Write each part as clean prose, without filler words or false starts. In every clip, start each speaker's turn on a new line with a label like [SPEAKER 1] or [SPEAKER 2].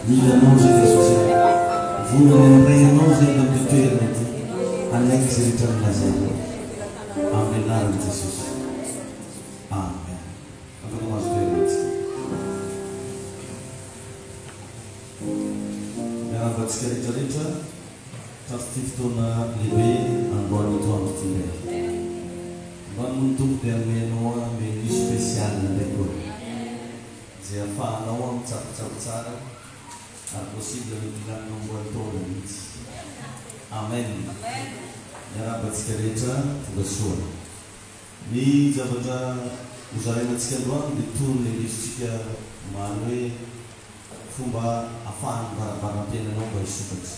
[SPEAKER 1] milanao zay Jesosy volany am'regnanao zay amin'ny toerana ty anaiky zay rehetra milazay amin'ny anarany Jesosy. Amen. Afaka mahazo toerana ty. Miaravantsika rehetrarehetra tato ty fotoana lehibe androany atoandro ty ndray. Androany moa ny tompo dia amenao menu spécial ndray koa zay ahafahanao mitsapitsapy tsara ary possible mipilanao mbola taona mihitsy. Amen. Miaravantsika rehetra fogasoa. Ny zavatra hozarainantsika androany dia toy ny lisitsika mamy hoe fomba ahafahany barabara-piainanao mba hisokatsy.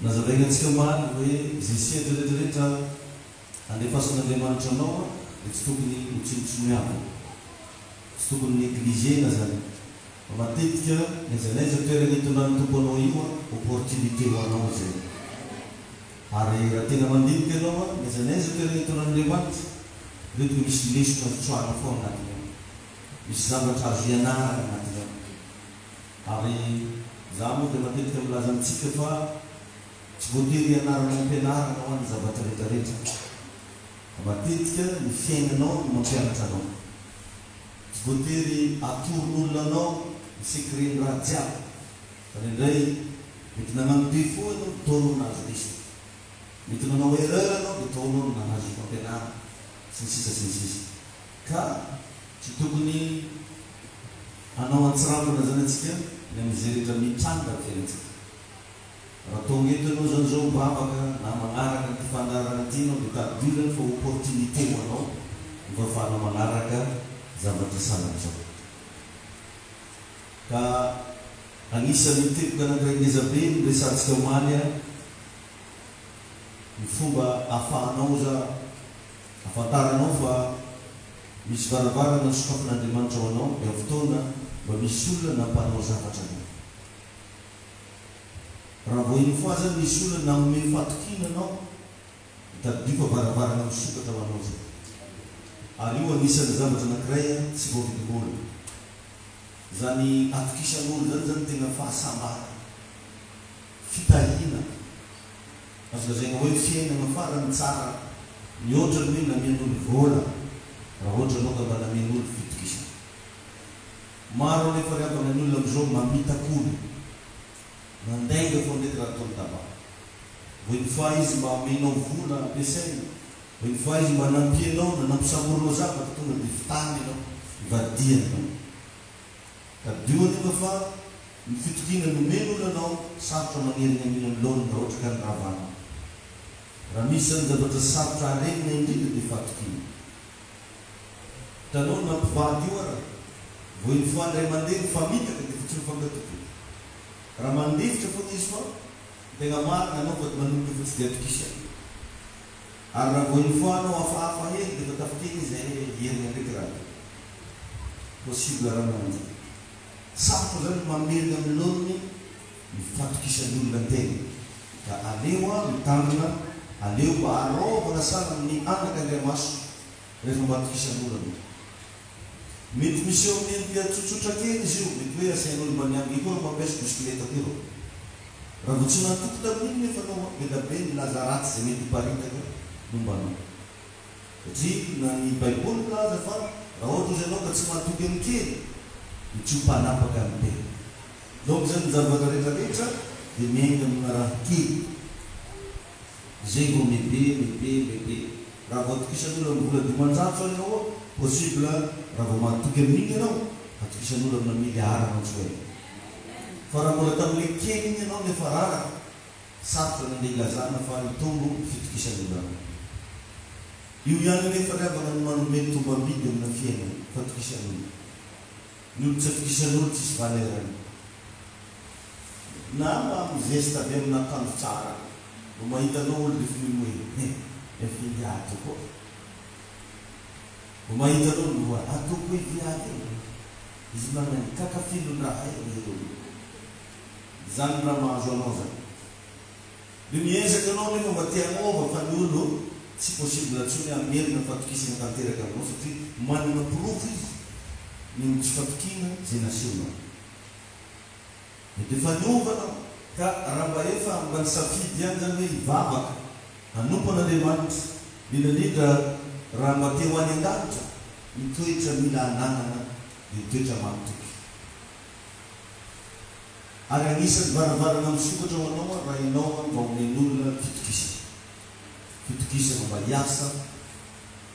[SPEAKER 1] Nazavainantsika maly hoe zisiatra rehetrarehetra andefasan'Andriamanitra anao dia tsy tokony hotsinotsinoiavana, tsy tokony negligena zany. Matetika nezanaiza toerana hitondrany tompo anao io opportunité ho anao zay. Ary raha tena mandinika anao nezanaiza toerana hitondran'Andriamanitra reto misy lesona tsoana fo anatiny ao, misy zavatra azo ianarana anatiny ao. Ary za moa dia matetika milaza amitsika fa tsy voatery ianarana ampianarana ho any zavatra rehetrarehetra. Matetika ny fiainanao no mampianatra anao. Tsy voatery atoron'olona anao ny secret raha jiaby. Fa indray mety nagnano défaut anao taonao nahazo lesona. Mety nanao erreur anao dia taonao no nahazo fampianarana sy ny sisa sy ny sisa. Ka tsy tokony anao antsirambana zany antsika ny amin'izay rehetra mitranga fiainantsika. Raha tonga eto anao zany zao bavaka na magnaraka ny fandarana ty anao dia tadilany fa opportunité ho anao mba ahafahanao magnaraka zavatra salan'izao. Ka anisany tepoka anankiray ngezabe ny resantsika omaly ny fomba ahafahanao za afantaranao fa misy varavarana sokafin'Andriamanitra ho anao dia fotoana mba misy olona nampanao zavatra anao. Raha voiny foa zany misy olona nanome fatokina anao tadio fa varavarana misokatra ho anao zay. Ary io anisan'ny zavatra anankiray tsy voavidim-bola. Zany atokisan'olo zany tena fahasambarana, fitahina. Azo lazaina hoe fiainana farany tsara mihoatra ny hoe namen'olo vola raha ohatra anao ka mba namen'olo fitokisana. Maro anefa riavana ny olona am'izao mamitak'olo mandainga fo ndraiky raha ataony taba. Voiny fa izy mba amenao vola ampiasaina, voiny fa izy mba nampianao na nampisamoronao zavatra tonga dia fitany anao ivadianao. Ka dio anefa fa ny fitokina nomen'olo anao sarotra manerina amin'ny laony raha ohatra ka ny ravana. Raha misy zany zavatra sarotra aregnina indrindra dia fatokina. Hitanao nampivady io ara voiny fa ndray mandeha mifamitaka dia tsy mifangatoko. Raha mandefitra foana izy fa tegna marina anao fa manomboka fa tsy dia atokisana. Ary raha voiny fa anao hafahafa hely dia fa tafiteny izy herina ndraiky raha possible raha manjy. Sarotra zany mamerina amin'ny laony ny fatokisan'olona an-tegna. Ka aleo mitandrina, aleo mba araovana sana amin'ny anaka Andriamaso rehefa matokisan'olona. Mety misy eo amin'ny dia tsotsotra kely izy io, mety hoe asain'olo mba niamby io koa mampiasa bisikileta tiro. Raha vo tsy natoko tamin'iny nefa anao be milaza ratsy zay mety hiparitaka momba anao. Satria na ny Baiboly milaza fa raha ohatra izy anao ka tsy mahatoky amin'ny kely dia tsy ho mpanapaka amin'ny be. Donc zany ny zavatra rehetrarehetra dia miaina amina raha kely. Zay vao mebe. Raha vao atokisan'olo amin'ny vola dimanjato anao possible raha vao mahatoky amin'iny ianao atokisan'olo amina miliara anao tsy hoe. Fa raha mbola tamin'ilay kely iny ianao nefa raraka sarotra nandeha ilazana fa hitombo fitokisan'olo anao. Io ihany nefa riavana ny manome tombam-bidy amina fiainana fatokisan'olo. Ny olo tsy atokisan'olo tsisy valerany. Na mba mizesta avy amina akanjo tsara vao mahitanao olo dia finono hoe efa viady koa. Vao mahitanao no hoa atoko hoe viady izy magnany kakafilon-draha izy olo. Zany raha mahazo anao zany. Dia miezaka anao nefa mba tia hagnova fa ny olo tsy possible antsony amerina fatokisana tanteraka aminao satria manana profo izy ny tsy fatokina zay nasehonao. Mety efa niovanao ka raha mba efa mba nisafidy ihany zany hoe hivavaka hanompon'Andriamanitra indrindra raha mba te ho any an-danitra mitoetra mila ananana dia mitoetra manotoky. Ary anisany varavarana misokatra ho anao raha ianao mba omen'olona fitokisana. Fitokisana mba hiasa,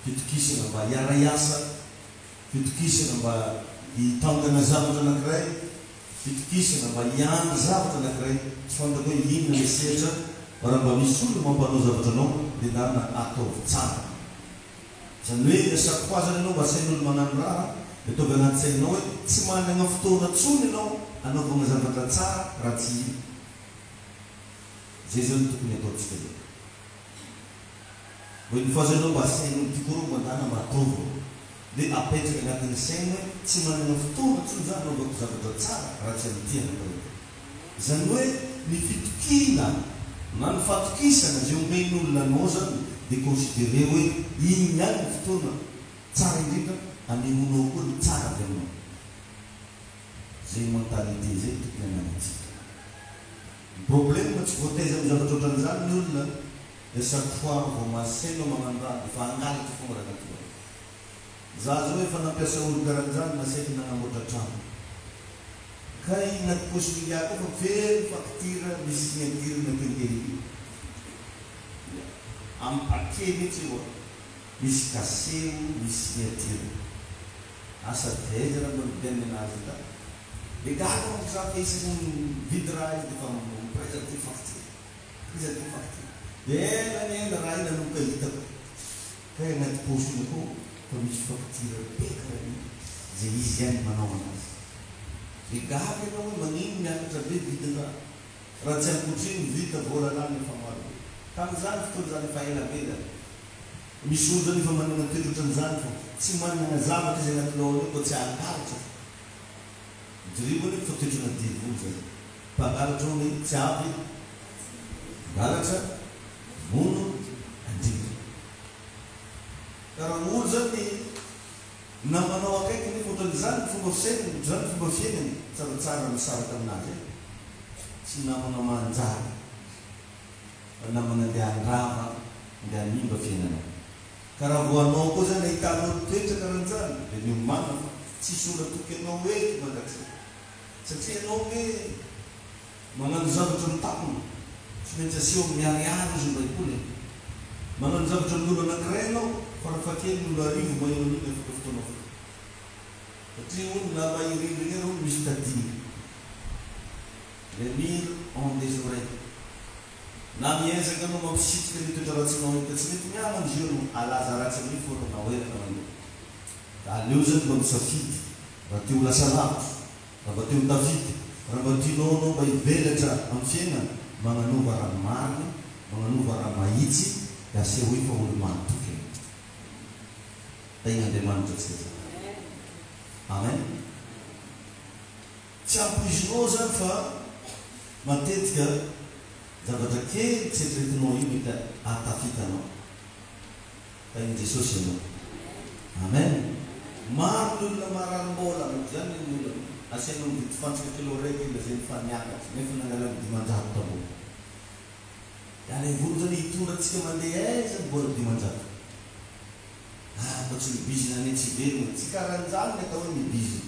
[SPEAKER 1] fitokisana mba hiara hiasa, fitokisana mba hitangana zavatra anankiray, fitokisana mba hiandry zavatra anankiray. Tsy fantako hoe inona ilay sehatra raha mba misy olona mampanao zavatra anao dia ndarina ataovy tsara. Zany hoe nasakoazana ianao mba sain'olo manano raha dia ataovy anaty sainao hoe tsy manana fotoana tsony ianao anaovana zavatra tsara raha tsy ino. Zay zany tokony ataontsika io. Hoe nifoazanao mba sain'olo tikoro mandana mba ataovy dia apetraka anatin'ny saina hoe tsy manana fotoana tsony zany anaovako zavatra tsara raha tsy amitiana atao. Zany hoe ny fitokina na ny fatokisana zay omen'olona anao zany dia considéré hoe iny ihany ny fotoana tsara indrindra anemonao koa ny tsara avy aminao. Zay mentalité zay tokony ananantsika. Ny problème tsy voataiza amin'ny zavatra ohatran'izany ny olona dia chaque fois vao masainao magnano raha efa angalatra fonga raha anatiny. Za zao efa nampiasa olo karan'izany nasaiko nanamboatra trano. Ka ina possibilité fa very facture misy signature na quincaillerie. Amin'ny paquet mihitsy io misy kaseo misy signature. Asa taiza raha mba mibenina anazy ta. Dia gaga manko za fa isaky vidrage dia fa mipresente facture. Presente facture. Dia ela raha ina nunca hitako. Ka anaty posy ina koa fa misy facture peka zay izy ihany manao anazy. Dia gaga ianao hoe magnino miakatra be vidina raha tsy ankoatriny vita vola lany efa maro. Tamin'izany fotoana zany efa ela be zany. Misy olo zany efa manana toetra ohatran'izany fa tsy manana zavatra izay anatinao ao koa tsy angalatra. Dirivana fa toetrana divoly zany. Mpangalatra ao hoe tsy avy galatra mono andriva. Karaha olo zany na manao akaiky nefa ohatran'izany fomba fisainany, zany fomba fiainany tsaratsara misaraka aminazy. Tsy namana manjary fa namana andeha andrava andeha hanimba fiainana. Karaha vao anao koa zany ahitanao toetra karan'izany dia miomana fa tsisy olona toky anao hoe mandrakzay. Satria anao hoe magnano zavatra mitapona tsy maintsy aseho miariary izy mbaikole. Magnano zavatra amin'olo anankiray anao farafakely olo arivo magnano an'iny afaka fotoana fo. Satria olo na mahirindrina olo misy tadiny. Le mire en des oreilles. Na miezaka anao mampisitsika ny toetra ratsy anao hita tsy mety miala ny jeu no alaza ratsy amin'ny foana na hoeraka manao. Da aleo zany mba misafidy raha te ho lasa lavitra, raha mba te ho tavity, raha mba tianao anao mba hivelatra amin'ny fiainana, magnanova raha marina, magnanova raha mahitsy, dia aseho hoe fa olo manotoky. Tegna Andriamanitra tsika zany. Amen. Tsy ampoizinao zany fa matetika zavatra kely tsy eritreretinao io mety ahatafitanao. Fa iny Jesosy ianao. Amen. Maro ny olona maranimbola zany ny olona asianao mividy fantsika kilo raiky mba zay mifaniakatra nefa nangalany dimanjato tamboho. Da ilay volo zany hitondratsika mandeha aiza ny mbola dimanjato. Mba tsy mibizina ane tsy velona, tsy karan'izany ny atao hoe mibizina.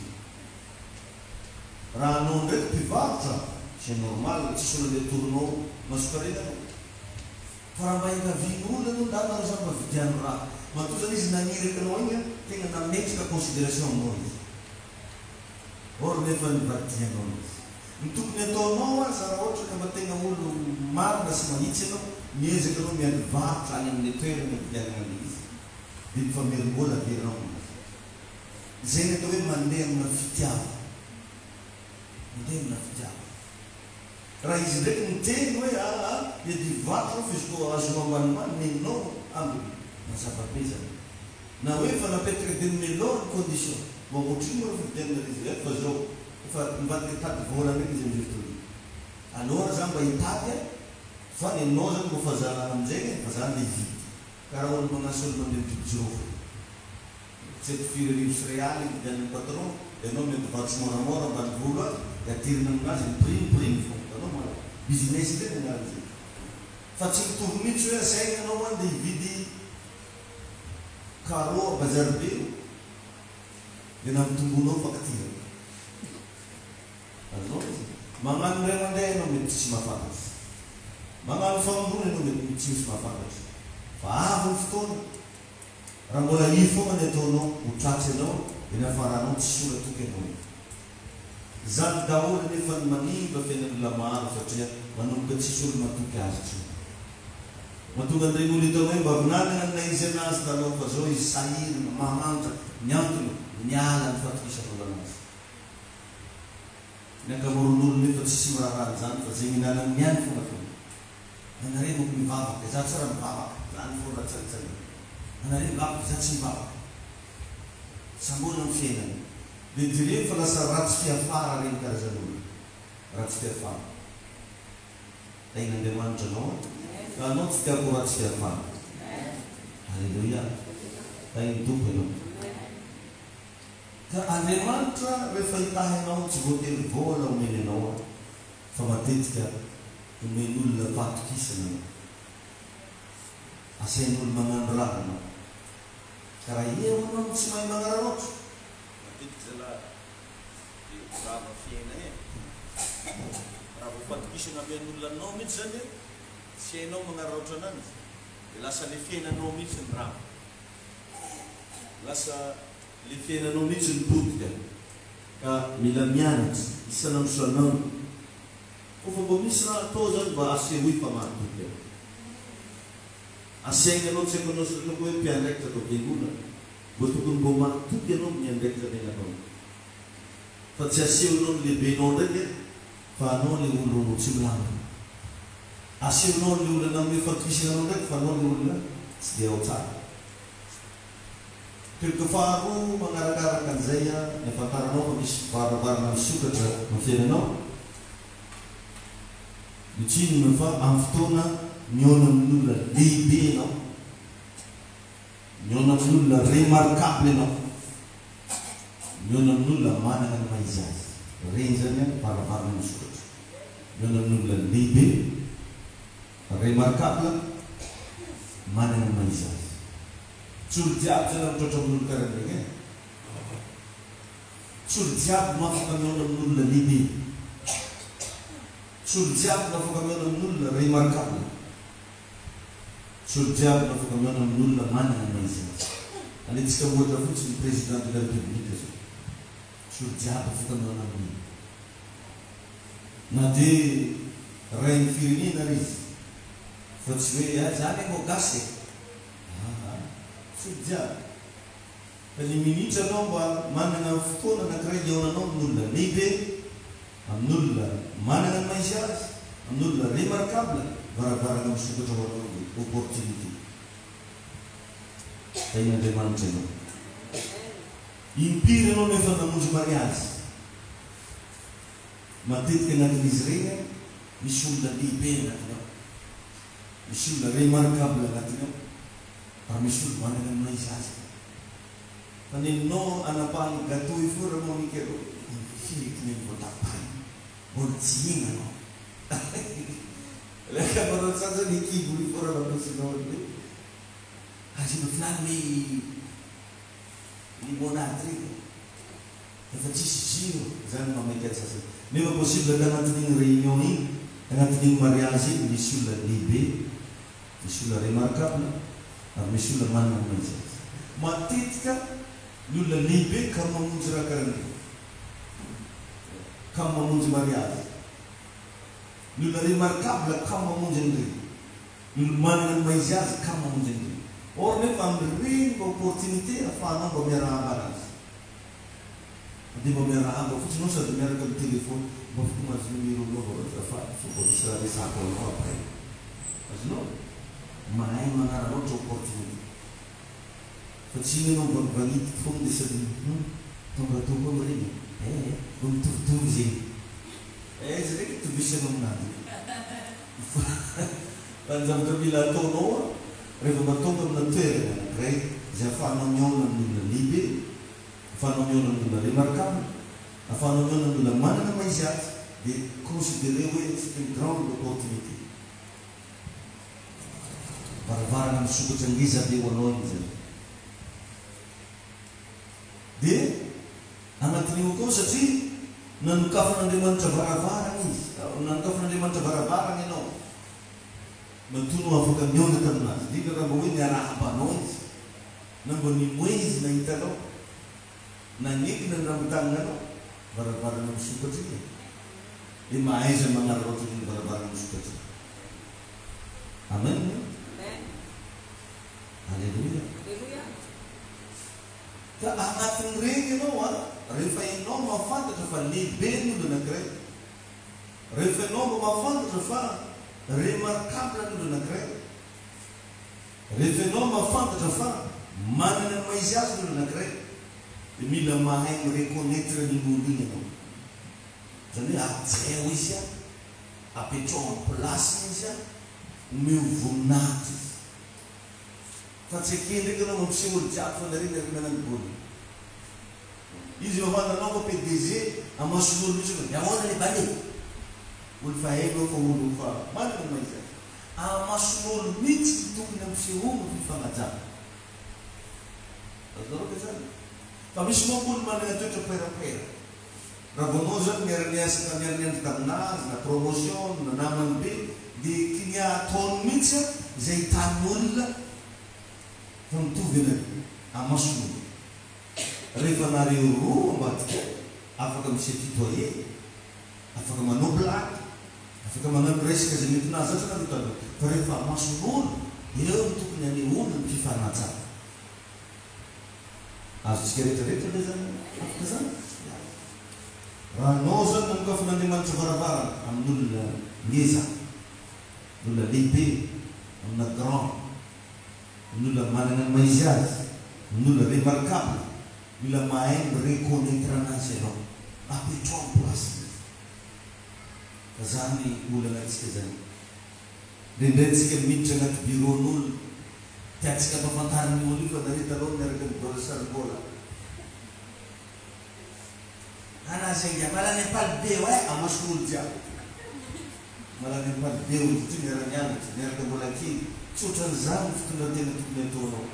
[SPEAKER 1] Raha anao ndraiky mpivarotra c'est normal tsisy olona le toronao masokarena anao. Fa raha mba engavian'olona anao da anao zany mba vidiano raha. Matoa zany izy naniraka anao igny tegna nametraka considération aminao izy. Or nefa nivadianao izy. Ny tokony ataonao aza raha ohatra ka mba tegna olo marina sy mahitsy anao, miezaka anao miady varotra any amin'ny toerana vidianana izy. Dia mifamerim-bola averinao azy. Zay ny atao hoe mandeha amina fitiava. Mandeha amina fitiava. Raha izy ndraiky miteny hoe iady varotra fa izy koa azonao ambanimbany nenao ambiny mazava be zany. Na hoe fa napetraka dia melao ny condition. Mba ohatriny moa vidianana izy fa zao efa mivadika tady vola ndraiky izy amin'izay fotoana. Alors zany mba hitady fa ny anao zany mba fazana amin'izay fa zany le hividy. Karaha olo manasa olo mandeha mividy jirofo. Tsy haiko firy arivo sy realy vidian'ny patron, dia anao mety varotra moramora ambany volo any, atirina aminazy miprime fogna anao ma business zay aminazy zay fa tsy mitovy mihitsy hoe asaigna anao andeha hividy carreau a bazary be dia namitombonao fakatira azao izy magnano ray aman-dreny anao mety tsy mahafantatry magnano famorona anao mety tsy misy mahafantatry fa avy ny fotoana raha mbola i fogna ny ataonao ho tratsy anao dia nafaranao tsy sola toky anao zany daholo nefa ny manimba fiainan'olona maro satria manomboka tsisy olo matoky azy tsy mahatonga andregny olo hitao hoe mba vinanana na izy anazy taloha fa zao izy sahirina mahantra ny antony miala ny fatokisana anazy ny ankamaron'olo nefa tsisy miraharany zany fa zay mihinanany miany fogna fogna anare moko mivavaka za tsara mivavaka zany fogna tsaritsary anare mivavaka za tsy mivavaka sambola ny fiainana dia direny fa lasa ratsy fiafara reny karazan'olo ratsy fiafara tain'Andriamanitra anao ka anao tsy tiako ratsy fiafara halleluia tain'ny tompo ianao ka Andriamanitra rehefa hitahinao tsy voatery vola omeny anao fa matetika omen'olona vatokisana anao asain'olo magnano raha anao ka raha eo anao tsy mahay magnararaotra matetika zala rava fiaina e raha vo fatokisana amen'olona anao mihitsy zany tsy hainao magnararaotra anazy dia lasa le fiainanao mihitsy ny rava lasa le fiainanao mihitsy ny potika ka mila mianatra isanandrosanao kofa mbo misy raha atao zany mba asehoy fa mahatoky ao asaigna anao tsy haiko anao satria hoe mpiandraikitra atao fiangonana mbo tokony mbo mahatoky anao miandraikitra tegnanao fa tsy asehonao ny lehibenao ndraiky fa anao le olo tsy milamina asehonao le olona ame fatokisananao ndraiky fa anao le olona tsy dia ao tsara quelquefois roa manarakaraka an'izay ny afantaranao fa misy varavarana misokatra ny fiainanao mitsinona fa amin'ny fotoana miona amin'olona lehibe anao miona amin'olona remarquable anao miona amin'olona manana ny maizy azy reny zany varavarana misokatra miona amin'olona lehibe remarquable manana ny maizy azy tsy olo jiaby zany mitratra amin'olo karan'regny tsy olo jiaby mafaka miona amin'olona lehibe tsy olo jiaby mafaka miona amin'olona remarquable tsy olo jiaby mafaka miona amin'olona manana maizy azy aletsika ohatra fotsiny ny président de la république zao tsy olo jiaby afaka miona amin'iny na dia rain'ny firenena ary izy fa tsy hoe zany eko gasy tsy olo jiaby fa ny minitra anao mba manana fotoana anakiray iaonanao amin'olona lehibe amin'olona manana ny maizy azy amin'olona remarquable varavarana misokatra ho anao opportunité tain'Andriamanitra ianao impiry anao nefa namonjy mariazy matetika anatin'izy regny misy olona lehibe anatinao misy olona remarquable anatinao raha misy olo manana ny maizy azy fa neninao anapahany gâteau ifo raha mamika alo fiky ny voatapay mbola tsy ina anao le camarade sasa ny kibo ifo raha mampisinao hoe azino filany limonade regny efa tsisy zino zany mamaiky azy sasa nefa possible tagnatin'igny réunion igny tagnatin'igny mariage igny misy olona lehibe misy olona remarquable ary misy olona manana ny maizy azy matetika ny olona lehibe ka mamonjy raha karan'igny ka mamonjy mariage ny olona remarquable ka mamonjy an'ireny ny olo manana ny maizy azy ka mamonjy an'ireny or nefa amin'ireny opportunité ahafahanao mba miarahaba anazy dia mba miarahaba fotsiny ao sady miaraka amin'ny téléphone mba fotomazy numéro anao fa misy raha resako anao après azonao mahay magnararaotra opportunité fa tsy iny anao mba vanitiky fogna dia sady tonga tombo amin'ireny mba mitovitovy zegny izy reky tovisana aminazy raha ny zavatra mila ataonao rehefa mba tonga amina toerana anakiray izay ahafahanao miona amin'olona lehibe ahafahanao miona amin'olona remarquable ahafahanao olona manana maizy azy dia considéré hoe c'est une grande opportunité. Varavarana misokatra ngiza be ho anao iny zany. Dia anatin'io koa satria nanokafan'Andriamanitra varavarana izy, nanokafan'Andriamanitra varavarana ianao, mantono afaka miondaka aminazy. Dika raha mba hoe niarahabanao izy, na mba nimoe izy nahitanao, nanekina ny raha-mitanananao, varavarana misokatra iny. Dia mahaiza manararaotra ny varavarana misokatra. Amen. Alleluia. Ka anatin'ireny ianao rehefa ianao mahafantatra fa lehibe ny olo anankiray, rehefa ianao mba mahafantatra fa remarquable ny olo anankiray, rehefa ianao mahafantatra fa manana ny maizy azy ny olo anankiray, dia mila mahay mireconnaître ny olo iny ianao. Zany hoe ajeo izy apetrao en place izy omeo voninahitra izy. Fa tsy ake ndraiky anao mampiseho olo jiaby fa nareny arinanany boly. Izy mafantanao fa PDG amason'olo mihitsy hoe ahoana le bale. Olo fa hainao fa olo fa manana ny maizy azy. Amason'olo mihitsy tokony ampisehoana ny fifanajana. Azaraka zany. Fa misy moa olo manana toetra perapera. Raha vonao zany miara-miasa miara-miandry taminazy na promotion na namany be dia kiny ataony mihitsy izay hitan'olona fa mitovy anay amason'olo. Rehefa nareo roa ambadika afaka misy tutoyer, afaka manao blague, afaka manao resaka zay mety nazy azy na fa rehefa amason'olo eo ny tokony anehoana ny fifanajana. Azontsika rehetrarehetra le zany afaka zany. Raha anao zany nanokafan'Andriamanitra varavarana amin'olona ngeza, olona lehibe, olona grand, olona manana ny maizy azy, olona remarquable, mila mahay mireconnaître anazy ianao, apetrao en place izy. Fa zany olana antsika zany. Indray tsika miditra anaty bureau-n'olona, tiatsika ampafantariny olo io fa nareo taloha miaraka mibola sarimbola. Anazy ainga malany ampalibe hoe amason'olo jiaby. Malany ampalibe olo ty miara-mianatra, miaraka mbola kely. Tsotran'izany fitondratena tokony ataonao.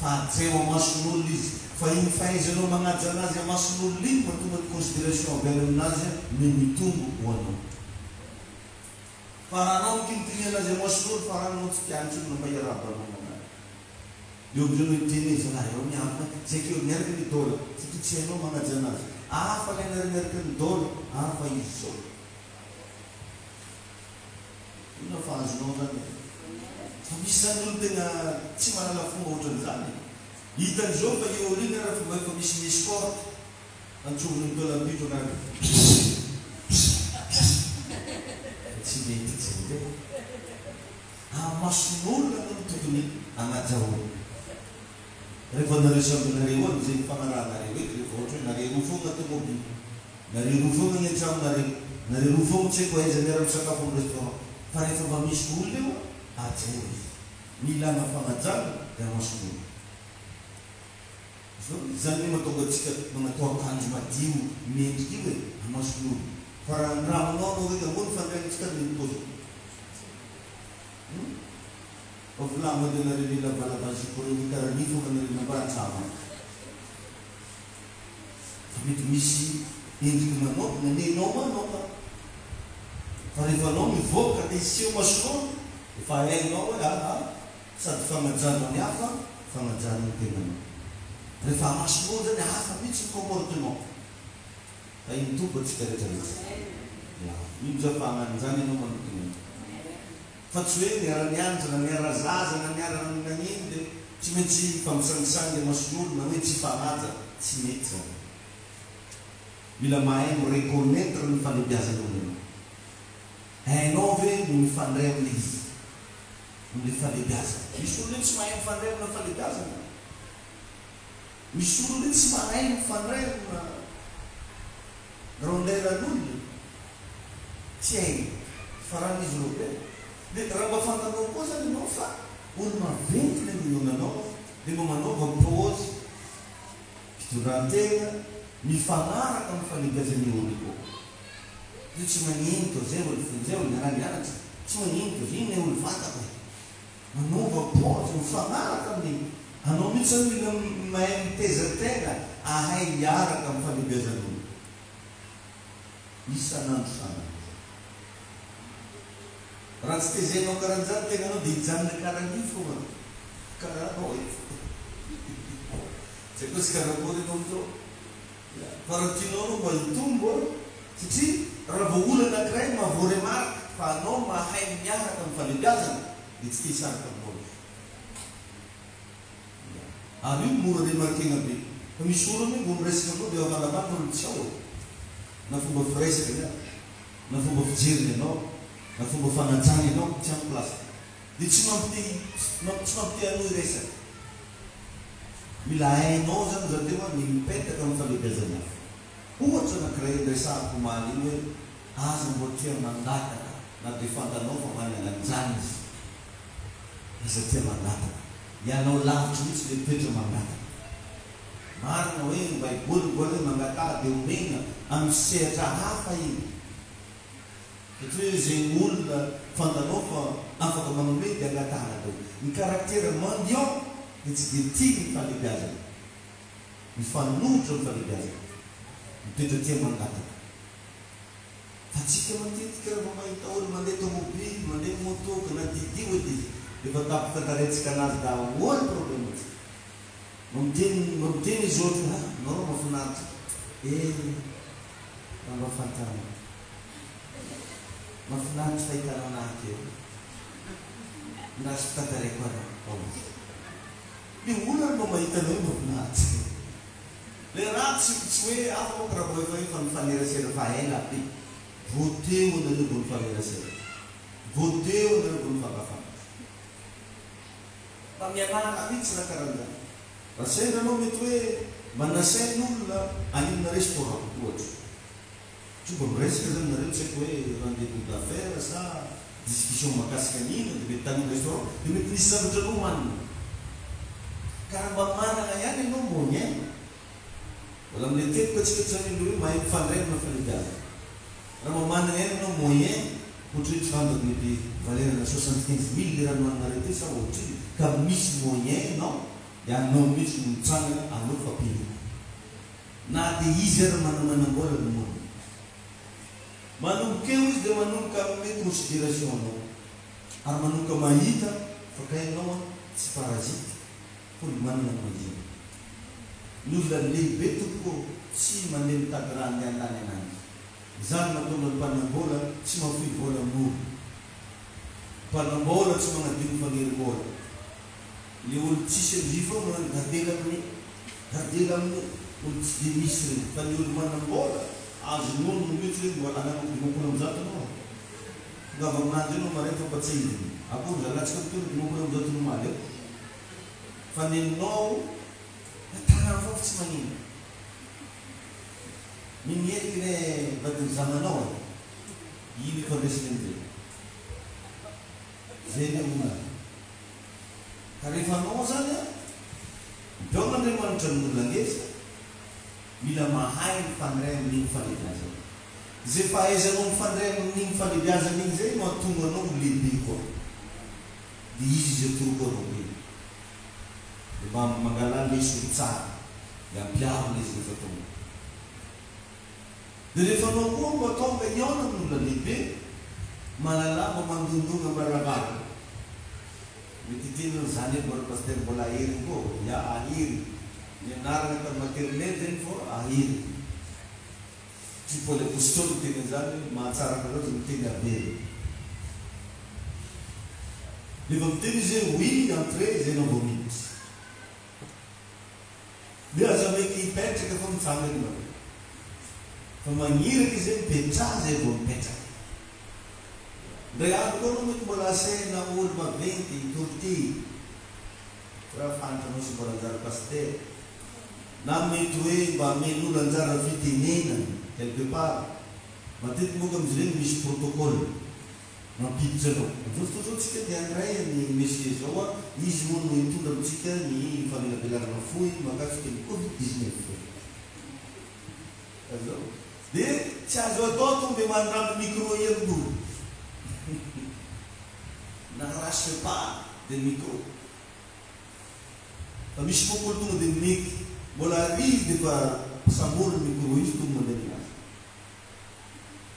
[SPEAKER 1] Fa ajeo amason'olo izy. Fa iny fahaizanao magnaja anazy amason'olo iny mahatonga ny considération avy aminazy mitombo ho anao. Fa raha anao mikinitiny anazy amason'olo fa raha anao tsy tiantsy olo mba iarabanao anazy. Eo amin'izay no teny izy anazy eo miampina zay keo miaraka ny dôla satria tsy hainao magnaja anazy. Hafa ilay miaraka ny dôla, hafa izy zao. Ino fa azonao zany. Fa misy zany olo tena tsy manala fomba ohatran'izany. Hitan'izao fa eo olo iny raha efa misy escorte antsoviny ny dôla ambitro anazy. Tsy mety tsy zay. Amason'olona no tokony agnajahoana. Rehefa nareo samby nareo ao izay mifanarahanareo eto rehefa ohatra hoe nareo roa foana tomobily, nareo roa foana ny an-trano nareo roa foana tsy haiko aiza miara-misakafo amin'ny restaurant. Fa rehefa mba misy olo eo ajeo izy. Mila mafanajana dia amason'olo. Zany hoe mahatonga antsika manatao akanjo madio mendrika io hoe amason'olo. Fa raha ny ramanao anao hoe ahoana fandrianitsika ny paozy. Fa volama dia nareo ny lavalava-zipo reo karany foka nareo nambarantsava. Fa mety misy endrika manao, nanenao manao. Fa rehefa anao mivoaka dia iseho masonao, efa hainao hoe sady fagnajana ny hafa, fagnajana ny tenanao. Rehefa amasonao zany hafa mihitsy ny comportement. Fa iny tombo atsika rehetrarehetra. Ino zao fa hagnan'izany ianao manokana. Fa tsy hoe niara-mianatra na niara-zaza na niara-nanino dia tsy maintsy famisangisangy amason'olo na hoe tsy fanaja, tsy mety zany. Mila mahay mireconnaître ny falebiazan'olo. Hainao ve no mifandray amin'izy amin'ny falebiazana. Misy olo tsy mahay mifandray amina falebiazana. Misy olo tsy mahay mifandray amina ronderan'olona. Tsy hainy faran'izy robe. Dia raha mba fantanao koa zany ianao fa olo maventy ilay minonanao dia mba manaova paozy, fitondran-tena, mifanaraka amin'ny fanebiazan'ny olo koa. Io tsy magnino to zay olo zay olo miara-mianatra, tsy magnino to zay olo vatako. Manova paozy mifanaraka amin'ny anao mihitsy mila mahay mitezatena ahay miaraka amin'ny fanebiazan'ny olo. Isanandro sanandro. Raha tsy tezenao karan'izany tegna anao dia hijanona karan'io foana. Karanao io. Tsy haiko tsy karakory ianao amin'izao. Fa raha tianao anao mba hitombo satria raha vao olona anankiray mahavoaremarika fa anao mahay miaraka amin'ny fanebiazana dia tsy te-hisaraka aminao. Ary io mora remarkena be. Fa misy olona mba miresaka anao dia avalamana olo tsy ao. Na fomba firesaka ianao, na fomba fijeriny ianao, na fomba fanajana ianao tsy amin'ny plasy. Dia tsy mampite anao iresaka. Mila hainao zany za tena ny mipetaka amin'ny fanebiazana. Ohatra anankiray resahako omaly iny hoe aza mbo tia mangataka na dia fantanao fa manana anjany izy. Aza tia mangataka. Ianao lavitra mihitsy dia toetra mangataka. Marina hoe ny baiboly mbola hoe mangataka dia omena amin'ny sehatra hafa iny. Satria hoe izay olona fantanao fa afaka manome dia angatahana dao. Ny karaktera mendiant dia tsy dia tia ny fanebiazana. Mifanohitra ny fanebiazana. Mitoetra tia mangataka. Fa tsika matetika raha mahita olo mandeha tomobily, mandeha moto, ka na didio edy izy. Efa tampatataretsika anazy daholo problème atsika. Mamiteny izy ohatra, nareo mahafinaritra. Mba fantana. Mahafinaritra fahitana anahy eo. Ndasy fitatareko anao. Dia olona no mahita anao mahafinaritra. Le raha tsy hoe afaka raha vao efa mifanerasera fa ela be. Voateo anareo vao mifanerasera. Voateo anareo vao mifankafana. Fa mianaraka mihitsy na karan'izany. Raha saina anao mety hoe manasain'olona animina restaurant ohatra. Tsy mba miresaka zany nareo tsy haiko hoe rendez-vous d'affaires sa discussion mahakasika an'ina dia mety tany restaurant dia mety misy zavatra anao hohanina. Ka mba manana ihany ianao moyen. Wala amin'ny tetiko atsika tsy zany hoe mahay mifandray amin'ny fanebiazana. Raha mba manana ihany ianao moyen ohatra hoe tsy fantaky mety valerana 75,000 le raha nohanina rety sa ohatra ka misy moyen ianao dia anao mihitsy mitsangana anao fampihana. Na dia izy ary manamanam-bola no moana. Manomboka eo izy dia manomboka amin'ny considération anao. Ary manomboka mahita fa ka ianao tsy parazity. Fony manana mahina. Ny olona lehibe tokoa tsy mandeha mitady raha ny an-tany ananjy. Izany mahatonga ny mpanam-bola tsy mahafoy vola mora. Mpanam-bola tsy manadio mifanerim-bola. Le olo tsisy amizay foa manano gardela amin'ny olo tsy dia misy reny. Fa ny olo manam-bola azon'olo no mihitsy hoe ananao dimampolo ambizato anao. Ngava aminanjy ianao maraina fa tsy iziny. Akory zalatsika mitondra dimampolo ambizato nomaly eo. Fa ninao tanana fofo tsy magnino. Minieriky le vadiny zananao iny fandresiny amin'izay. Zay ny olona. Ka rehefa anao zany mpiaona Andriamanitra ny olona ngeza mila mahay mifandray amin'igny fanebiazana. Zay fahaizanao mifandray amin'igny fanebiazana igny zay mahatonga anao ho lehibe koa. Dia izy zay toroko anao iny. Dia mba mangalala lesona tsara dia ampiaro le izy rehefa tonga. Dia rehefa anao koa mba tonga iaona amin'olona lehibe malalama mandondonga maravaka. Mety tena zany hoe mbola paster mbola ahery koa. Ya ahery. Ny anarana tamin'ny maternelle zany fô ahery. Tsy Paul apôstôly tena zany mahatsara anareo miteny avely. Rehefa miteny izy hoe oui entrée zay anao vao miditra. Dia aza mety hipetraka fa mitsangana ianao. Fa magniraka izy hoe mipetraha zay vao mipetraka. Ndray andro koa anao mety mbola asaina olo maventy torty. Raha fantanao sy mbola anjara paster. Na mety hoe mba amen'olo anjara fitenena quelque part. Matetika moka amin'izy ireny misy protocole mampiditra anao. Zao tsika dia andray ny monsieur zao izy moa no hitondra amintsika ny famelabelana fohy mahakasika ny Covid-19. Dia tsy azo atao tonga dia mandramby micro hery-doha. Na rasy fepa dia micro. Fa misy kokolo tonga dia meky. Mbola rizy dia fa samboly micro izy tonga mandeha minazy.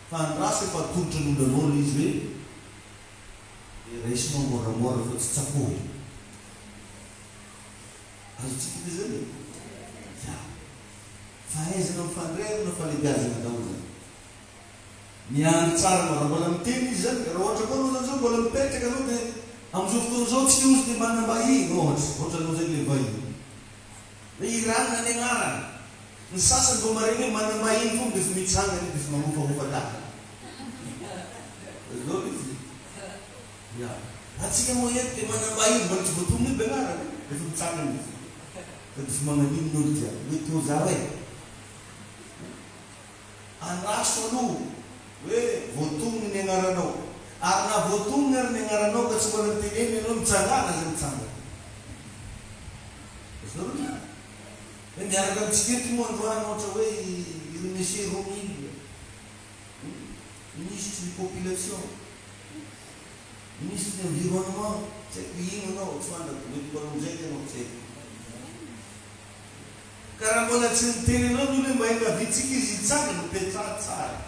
[SPEAKER 1] Fa andrasy efa tongotra n'olon'olo izy hoe raisinao moramora fa tsy tsapohy. Azo tsika dia zany. Fahaizana mifandrerana falebiazana daholo zany. Miandry tsara raha mbola miteny izy zany, raha ohatra koa anao zao mbola mipetraka anao dia amin'izao fotoana izao tsy ozy dia manam-bahiny ohatra anao zay ilay vahiny. Hoe iranona ny agnarana. Ny sasany vao maraina hoe manam-bahiny foana dia efa mitsangana dia efa mamofamofa daka. Zao izy. Atsika moa eto dia manam-bahiny mbola tsy voatonga io begnarana dia efa mitsangana izy. Fa dia efa magnanino n'olo jiaby. Hoe toa zaho e. Anraso aloha hoe voatonga ny agnaranao. Ary na voatonga ary ny agnaranao ka tsy mbola teneny ianao mitsangana zay mitsangana. Hoe miaraka amintsika eto moa androany ohatra hoe iry monsieur Romilly, ministre du population, ministre de l'environnement, tsy haiko ino anao, tsy fantako, mety mbola amin'izay ianao tsy haiko. Karaha mbola tsy niteny anao ny hoe mba engavitsika izy hitsangana mipetraha tsara.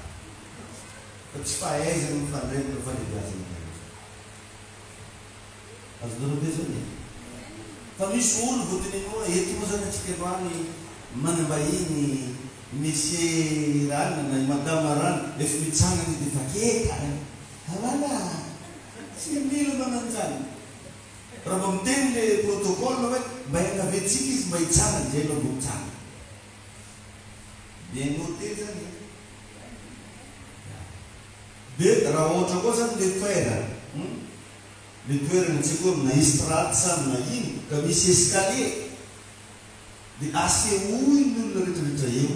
[SPEAKER 1] Fa tsy fahaizana mifandrena falebiazana. Azonareo be zany e. Fa misy olo vao tenenao eto moa zany atsika androany manam-bahiny monsieur rana na madama rana efa mitsangana izy dia fakeka. Havala tsy mila manano zany. Raha mba miteny ilay protocole hoe mba engavetsika izy mba hitsangana zay aloha vao mitsangana. Bien noté zany. Dia raha ohatra koa zany ilay toerana. Le toerana tsika hoe na estrade sa na ino ka misy escalier dia asehoiny olona rehetrarehetra eo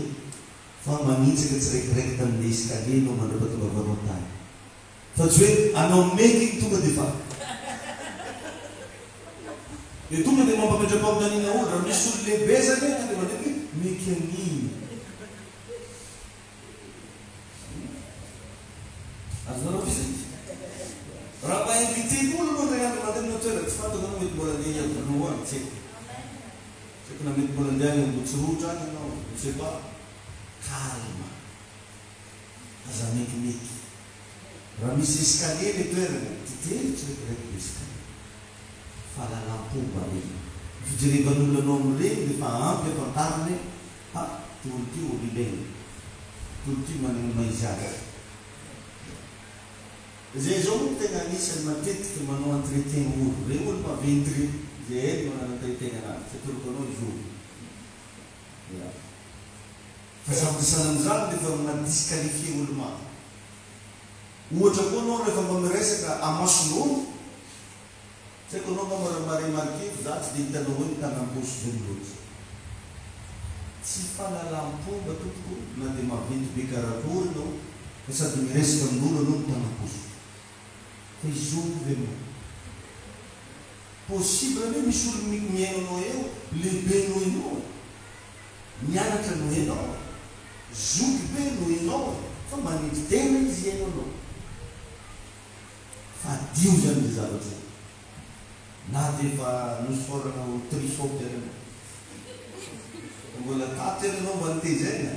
[SPEAKER 1] fa manitsaka tsiraikiraiky tamin'ilay escalier no mandrapatonga vanao tany. Fa tsy hoe anao meky tonga dia fa dia tonga dia mampametra-pamotanina olo. Raha misy olo lehibe zany dia mandeha meky an'iny. Azonareo fisy. Raha mba invité olo aloha ray andro mandeha amina toerana tsy fantako anao mety mbola andeha hiampinoa any, tsy haiko. Tsy haiko na mety mbola andeha any Ambohitsirotra any anao, je sais pas. Calme. Aza mekimeky. Raha misy escalier le toerana, titely tsiraikiraiky le escalier. Fahalalam-pomba reny. Fijerevan'olona anao amin'ireny dia efa ampy afantarany hoe tolo ty olo ilainy. Tolo ty manana maizazy. Zay zao moa tena anisany matetika manao entretien olo. Ilay olo maventy zay hainy manana entretien anazy. Tsy atoloko anao izy olo. Fa sambirisana amin'izany dia efa manadisqualifie olo maro. Ohatra koa anao rehefa mba miresaka amason'olo, tsy haiko anao mba maremarke za tsy dia hitanao hoe mitanam-poso zany loatra. Tsy fahalalam-pomba tompoko na dia maventy be karakory anao fa sady miresaka amin'olo anao mitanam-poso. Fa izovy anao. Possible hoe misy olo miaino anao eo, lehibe noho ianao, mianatra noho ianao, zoky be noho ianao, fa manindry tena izy iaino anao. Fa dio zany le zavatra zay. Na dia efa nosorana ho trisoky ianao. Mbola tato ianao mba nitezena.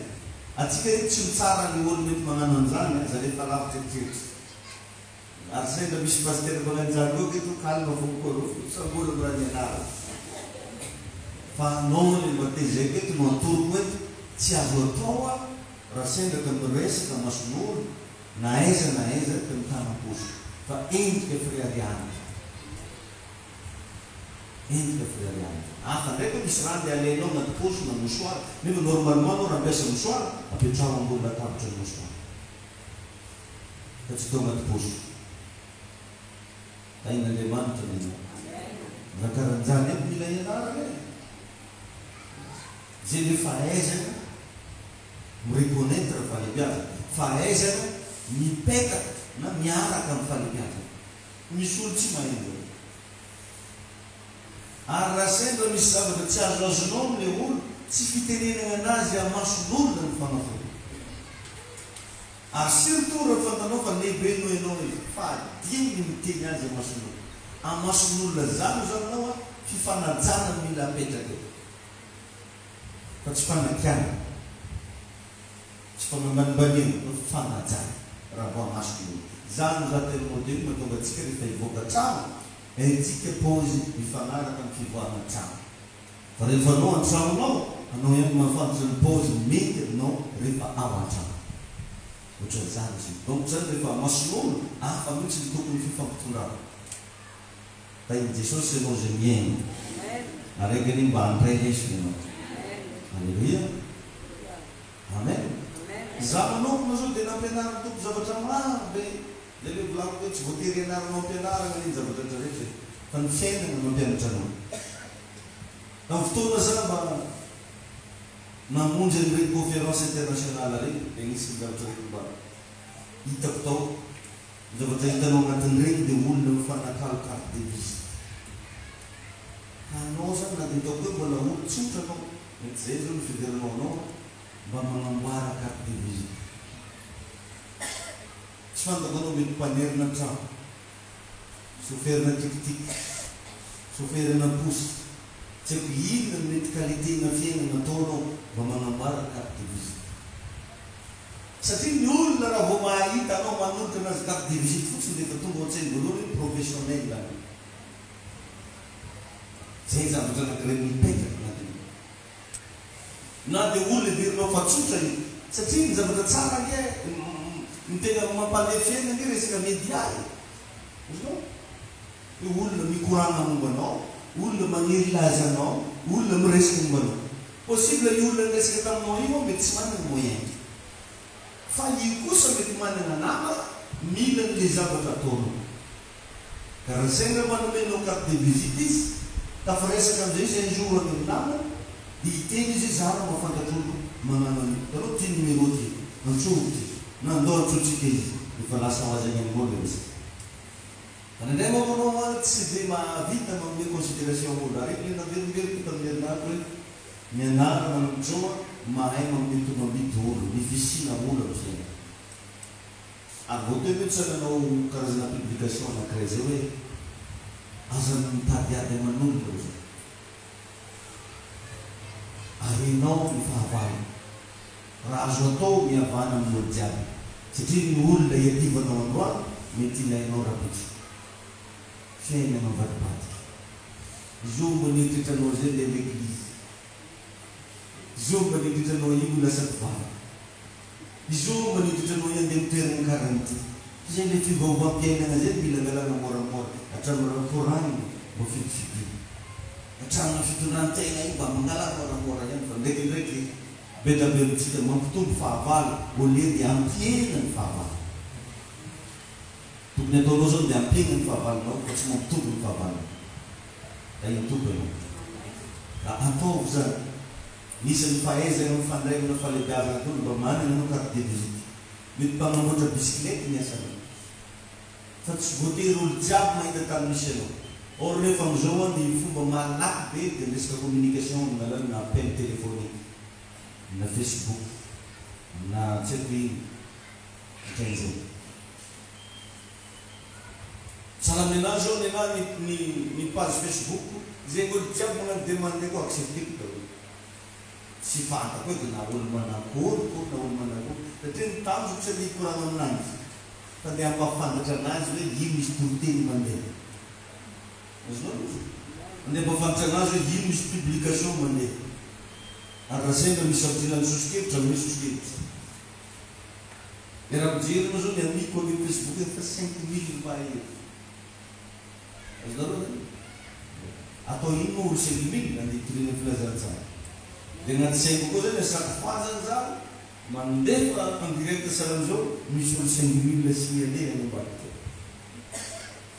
[SPEAKER 1] Atsika eto tsy mitsara ny olo mety magnano an'izany, za rehefa lavitra eritreritry. Ary sendra misy pasitera magnan'izany koa keto kalma vonkoa sambola mbola ny anara. Fa anao ny mba tezeka eto no atoroko hoe tsy azo atao raha sendra ka miresaka mason'olo na aiza ka mitanam-poso. Fa endrika friariana. Endrika friariana. Hafa ndraiky misy raha dia alainao anaty poso na mosoara. Nefa normalement anao raha ampiasa mosoara, apetraho ambony latabatra ny mosoara. Fa tsy tao anaty poso. Ain'Andriamanitra ny raha karan'izany aby mila ianarana e. Zay le fahaizana mireconnaître fahalebiazana. Fahaizana mipetaka na miaraka amin'ny fahalebiazana. Misy olo tsy mahay an'izao. Ary raha sendra misy zavatra tsy azo azonao amin'ilay olo, tsy fitenenana anazy amason'olona ny fanafody. Ary surtout rehefa fantanao fa lehibe no ianao izy fa diny ny miteny azy amason'olona. Amason'olona zany zany anao a fifanajana mila apetraka eo. Fa tsy fanakiana. Tsy fanambanimbaniana fa fifanajana raha vao amason'olona. Zany raha tena modely mahatonga antsika rehefa hivoaka trano, antsika paozy mifanaraka amin'ny fivoahana trano. Fa rehefa anao an-tranonao, anao ihany mahafantatra ny paozy mety anao rehefa ao an-trano. Ohatran'izany izy. Donc zany rehefa amason'olona, hafa mihitsy ny tokony fifampitondrana. Da i Jesosy ianao zay miaina. Araiky any mba handray lesona ianao. Alleluia. Amen. Za manokana zao dia nampianarana tompo zavatra maro be. Ilay le volako hoe tsy voatery ianaranao ampianarana ny zavatra rehetra. Fa ny fiainana no mampianatra anao. Amin'ny fotoana zany mba namonjy an'ireny conférence internationale reny, dia nisy zavatra reny mba hitako tao. Zavatra hitanao anatin'ireny dia olona mifanakalo carte de visite. Anao zany na dia hitako hoe mbola olo tsotra anao. Mety zay zao no fiveranao anao mba manamboara carte de visite. Tsy fantako anao mety mpanerina trano, soferina tikitika, soferina posy. Tsy haiko inona mety qualité-na fiainana ataonao mba manamboara carte de visite. Satria ny olona raha vao mahita anao manolotra anazy carte de visite fotsiny dia efa tonga ao-tsainy voalohany professionnel any. Zay zavatra anankiray mipetraka anatiny. Na dia olona heverinao fa tsotra io. Satria ny zavatra tsara ke ny tena mampandeha fiainana ke resaka média e. Izy io olona mikorana momba anao, olona maniry laza anao, olona miresaka momba anao. Possible io olona miresaka taminao io mety tsy manana moyen. Fa io kosa mety manana nama, mila n'le zavatra ataonao. Ka raha zay raha manomenao carte de visite izy, tafaresaka amin'izay izy un jour amin'ny nama, dia hiteny izy zara mahafantatra olo manano an'io. Tanao ty numéro ty, antsoro ty, nandao antsotsika izy, efa lasa ho azy any amin'olo izy. Indray moa manao tsy dia mahavita manome considération olo. Ary le naverimberiko tamin'ny herinaratra hoe mianara manombotroa mahay manome tomambity olo, mifisina olo amin'izay. Ary vao teo hoe tsy nanao karazana publication anankiray zay hoe aza mitady ady aman'olona zay. Arenao ny fahavalana. Raha azo atao mihavana amin'olo jiaby. Satria ny olona hiadivanao androany mety ilainao rabitsy. Fiainana mivadibadika. Izy io manitritranao zay le l'église. Izy io manitritranao io lasa mpivavaka. Izy io manitritranao handeha mitoerana karanty. Zay le fivaovam-piainana zay mila galana moramora. Hatramin'ny koragny mba fidifidina. Hatramin'ny fitondran-tegna io mba mangala moramora ihany fa ndraikindraiky be da be mitsika mampitombo fahavala au lieu dia ampiena ny fahavala. Tokony ataonao zao dia ampiena ny fahavalanao fa tsy mampitombo ny fahavalana. Da hitombo ianao. Da ataovy zany. Nisy ny fahaizana mifandray amina fahalebiazana tony mba manana anao carte de visite. Mety mpanamotra bisikilety ny asana. Fa tsy voatery olo jiaby mahita tany misy anao. Or rehefa amin'izao ny fomba malaky be dia resaka communication amin'ny alalana appel téléphonique, na Facebook, na tsy haiko ino. Ohatran'izay. Sahala aminazy zao nenahy ny page Facebook, zay olo jiaby magnano demande ko accepteko daholo. Tsy fantako hoe na olo manakory ko na olo manakory. Satria ny tanjoko tsy dia korana amin'azy. Fa dia ampafantatra anazy hoe ino misy toriteny mandeha. Azonao izy. Andeha ampafantatra anazy hoe ino misy publication mandeha. Ary raha sendra misy ampirinany sosikevitra misy sosikevitra. E raha mijery moa zao ny amiko amin'ny Facebook efa 5 000 mahery. Azonao zany. Atao ino moa olo 5 000 nandeha itirina filazantsara. Dia anaty saiko koa zany chaque fois zany zaho mandefa en direct salan'izao misy olo 5 000 signalé any ambadika.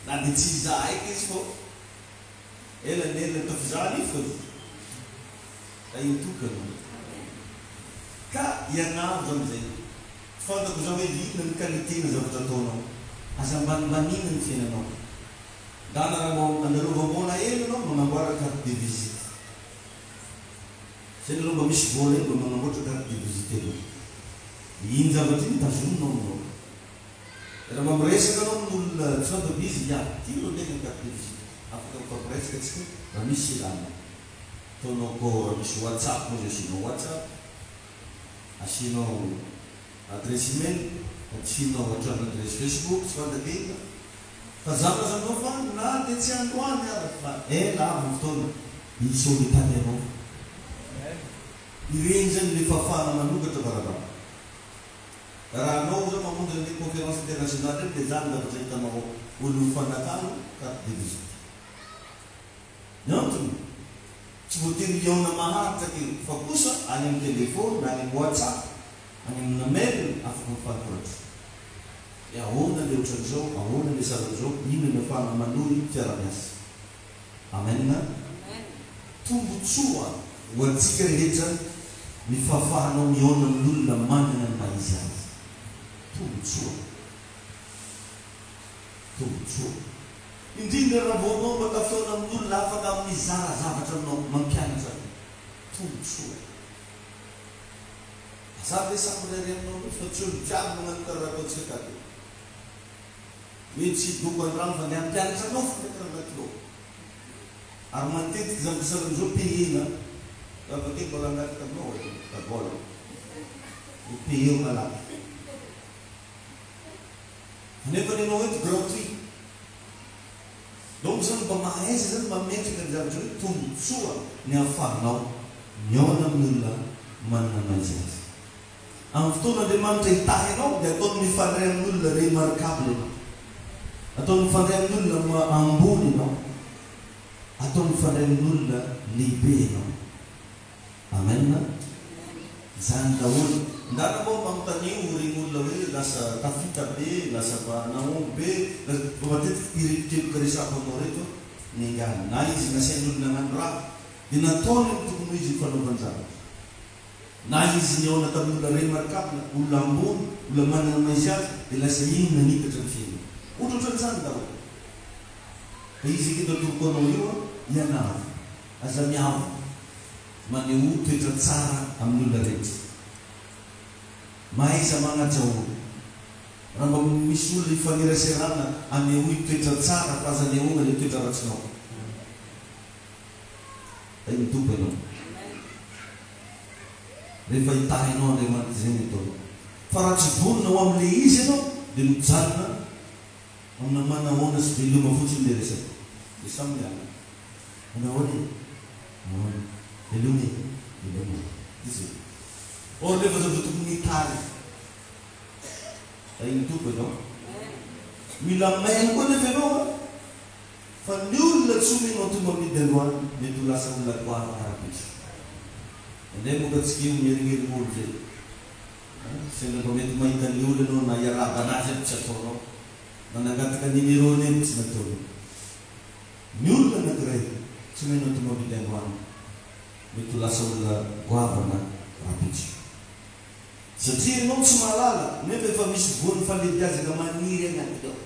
[SPEAKER 1] Na dia tsy izaho eky izy fô elan'ela tafizany io fô. Da itokana. Ka ianavo amin'izay. Fantako zao hoe inona ny qualité na zavatra ataonao. Aza ambanimbaniana ny fiainanao. Da andalovamboana ela anao manamboara carte de visite. Zay aloha mba misy vola eny mba manamboatra carte de visite aloha. iny zavatra iny tazoninao aminao. Raha mamiresaka anao amin'olona tsy fantaby izy, ty ro ndraiky ny carte de visite. Afaka mifampiresaka antsika raha misy ilana. Ataonao koa raha misy WhatsApp moa zay asianao WhatsApp, asianao adresse email, asianao ohatra adresse Facebook, tsy fantatena. Fa zavazanao fa na dia tsy androany ara fa ela amin'ny fotoana misy olo tany anao. Ireny zany le fahafahana manokatra varabara. Raha anao zao mamonjy an'ilay conférence internationale dia zany zavatra hitanao olo mifanakalo carte de visite. Ny antony tsy voatery iaona maharitra fa kosa any amin'ny telefôny, any amin'ny WhatsApp, any amin'ny mail afaka mifankoratra. Ahoana le ohatran'izao, ahoana le saran'izao, ino no ahafahana manohy fiara-miasa. Amen. Tombotsoa ho antsika rehetra ny fahafahanao miaona amin'olona manana ny maizy azy. Tombotsoa. Tombotsoa. Indrindra raha voanao makafiona amin'olona afaka mizara zavatra aminao mampianatra. Tombotsoa. Azary le samborary aminao fa tsy olo jiaby magnano karaha ataontsika tato. Mety tsy doko andrano fa ny ampianatra anao fa karaha anatilo. Ary matetiky zany saran'izao payena. Avake mbola anaty taminao tabola. Ho paye malaky. Nefa ny anao eto gratuit. Donc zany mba mahaiza zany mametraka ny zavatra hoe tombotsoa ny ahafahanao miaona amin'olona manana maizy azy. Amin'ny fotoan'Andriamanitra hitahy anao dia ataony mifandray amin'olona remarkable ianao. Ataony mifandray amin'olona ambony ianao. Ataony mifandray amin'olona lehibe ianao. Amen. Zany daholo. Ndana moa manontany regny olona hoe lasa tafita be, lasa naomby be, matetiky irepiteboka resapo anao reto ny angano. Na izy nasain'olona hagnano raha, dia nataony ny tokony izy fanaovan'izany. Na izy niaona tamin'olona remarkable, olona ambony, olona manana maizy azy, dia lasa iny nanitatra ny fiainana. Ohatrohatran'izany daholo. Fa izy eketo atoko anao io ianavo, aza miavo, maneho toetra tsara amin'olona rehetra. Mahaiza manaja olo. Raha mba misy olona ifaneraserana aneho toetra tsara fa aza anehoana le toetra ratsinao. Ay mitombo ianao. Rehefa hitahinao Andriamanitra izay ny ataonao. Fa raha tsy vonona ho amin'ile izy ianao dia mijanona amina manahoana sy veloma fotsiny le resaka. Dia samy miala. Manahoana veloma veloma. Izy. Or rehefa zavatra tokony hitahy. Ay mitombo ianao. Mila maina koa nefa ianao. Fa ny olona tsy omenao tomba amidy androany mety ho lasa olona goavana ara-pitra. Indray moka antsika io mierignerign'olo zay. Sendra mba mety mahita ny olona anao na iarahana azy tsy ataonao. Na nangataka numéro-ny eny tsy nataonao. Ny olona anankiray tsy omenao tomba amidy androany mety ho lasa olona goavana ara-pitra. Satria ianao tsy mahalala, nefa efa misy voany falebiazana maniry agnaty ao.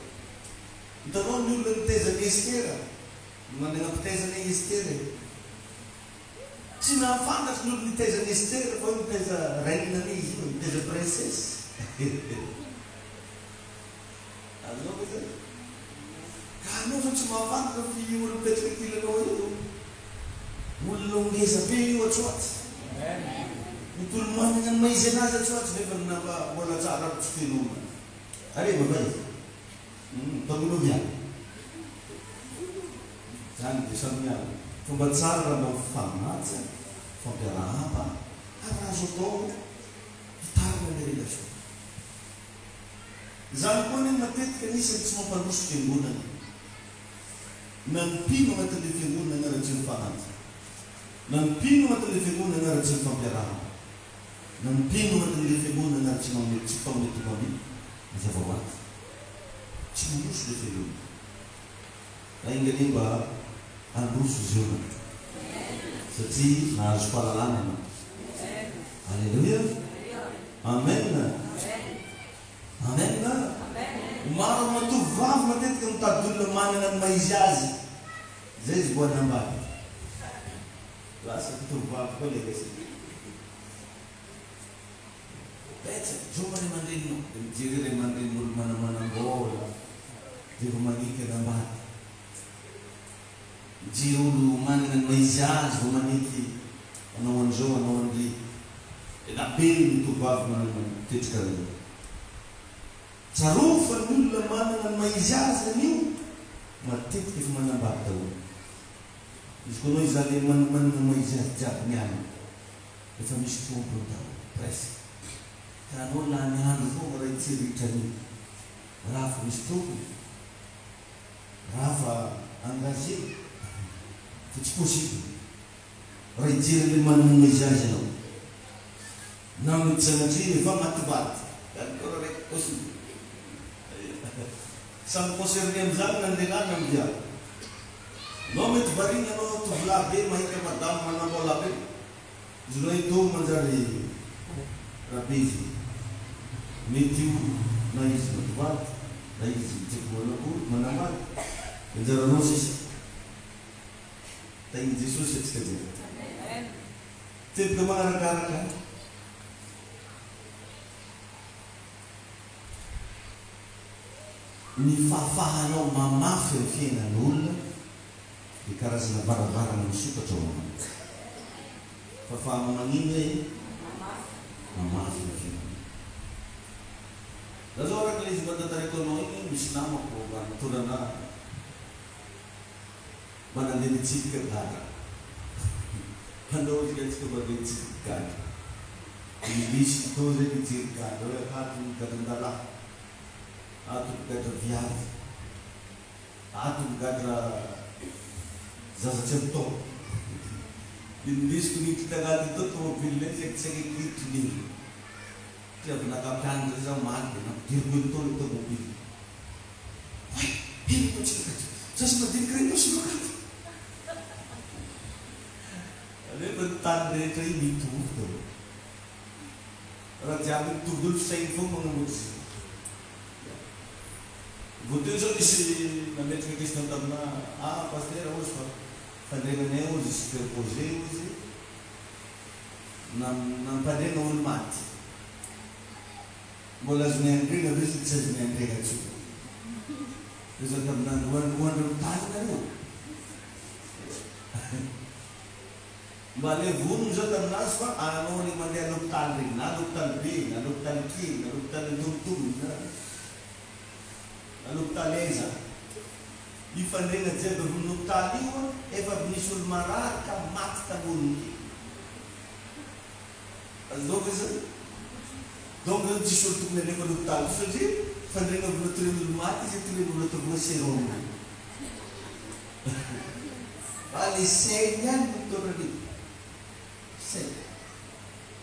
[SPEAKER 1] Hitanao ny olona nitezana Estera, manana mpitezana Estera. Tsy nahafantatra ny olona nitezana Estera fa niteza rainina izy, niteza princesse. Azao ka zany. Ka anao fa tsy mahafantatra fa io olona mipetraka tilanao io. Olona ngeza be io atsoatsy. Mitolo manana ny maizy anazy atsoatsy nefa mbola tsara tsy felona. Areva ba izy? Tamono miala. Zany dia samy miala. Fomba tsara raha mba mifanaja, fampiarahaba, ary azo atao hitarina ny relation. Zany koa ny matetika nisy tsy mampandroso fiangonana. Na mpino anatin'ilay fiangonana anaratsy ny fanaja. Na mpino anatin'ilay fiangonana anaratsy ny fampiarahaba. Na mpino anatin'ilay fiangonana anaratsy tsy fametomamy ny zava-maty. Tsy mandroso ilay fiangonana. Na ingany mba androso izy eo. Satria nahazo fahalalana ianao. Alleluia. Amen. Amen. Maro matovavy matetika mitady olona manana ny maizy azy. Zay izy voany ambany. Lasa tovavy koa le resaka. betsaka joma ray aman-dreninao dia mijery ray aman-drenin'olo manamanam-bola dia vao manika anambady mijery olo manana ny maizy azy vao maniky anao an'izao anao an'le dia nabe ny tovavy manana mitetrika zao tsaro fa ny olona manana ny maizy azy an'io matetika efa manambady daholo izy koa anao izany manana maizy azy jiaby miany efa misy tompo daholo presque ka anao la ny andro foana raha itsiritra an'io raha fa misy tompo raha fa engagé fa tsy possible raha ijery le manana maizy azy anao na mijanatry efa mativady alikoa raiky possible samy concerné am'izany nandehanana am'dia nao mety varina anao tovolahy be mahita madamo manambola be izy loha ito manjary rabe izy mety io na izy mativady na izy mitseko manako manamary anjaranao sisa tainy jesosy atsika jera tepika manarakaraka ny fahafahanao mamafy ny fiainan'olona dia karazana varavarana misokatra ao aminy fahafahanao magnino hoe mamafy ny fiainanao raha zao araka le izy mandatareko anao iny misy namako manatorana manandeha mitsipika gara anao izikatsika mandeha mitsipika gara misy fotoa zay mijery gara hoe akato gadran-dalahy ato migadra viavy ato migadra zazatsy amin'ny taona dia misiko niditra tagnaty tao tomobile zay tsy akikitry ny ty avy nakapiany zay zaho maly dia nampidiriko ny taona tomobile ino to tsy nakaty sasy madinika reny sy nakaty rehefa ny tany rehetra iny mitovy daholo raha jiaby mitovy daholo fisainy foa magnamotsy voateo zao misy nametraka question tamina paster ozy fa fandregnanay ozy superposé ozy nampandregna olo maty mbola azony andregna ve sy tsy azony andregna tsoa re zao taminandroandro tany nareo mba le vonony zao taminazy fa anao le mandeha l'hôpital regny na l'hôpital be na l'hôpital kely na l'hôpital antontombony l'hôpital eza ifandregna jiaby avy l'hôpital io efa misy olo marary ka maty tamoniny azoko zany donc zany tsisy olo tokony alefa l'hôpital satria fandregna avy natren'olo maty izy atren'olo ataovana sérum fa le saigny any motorany saigny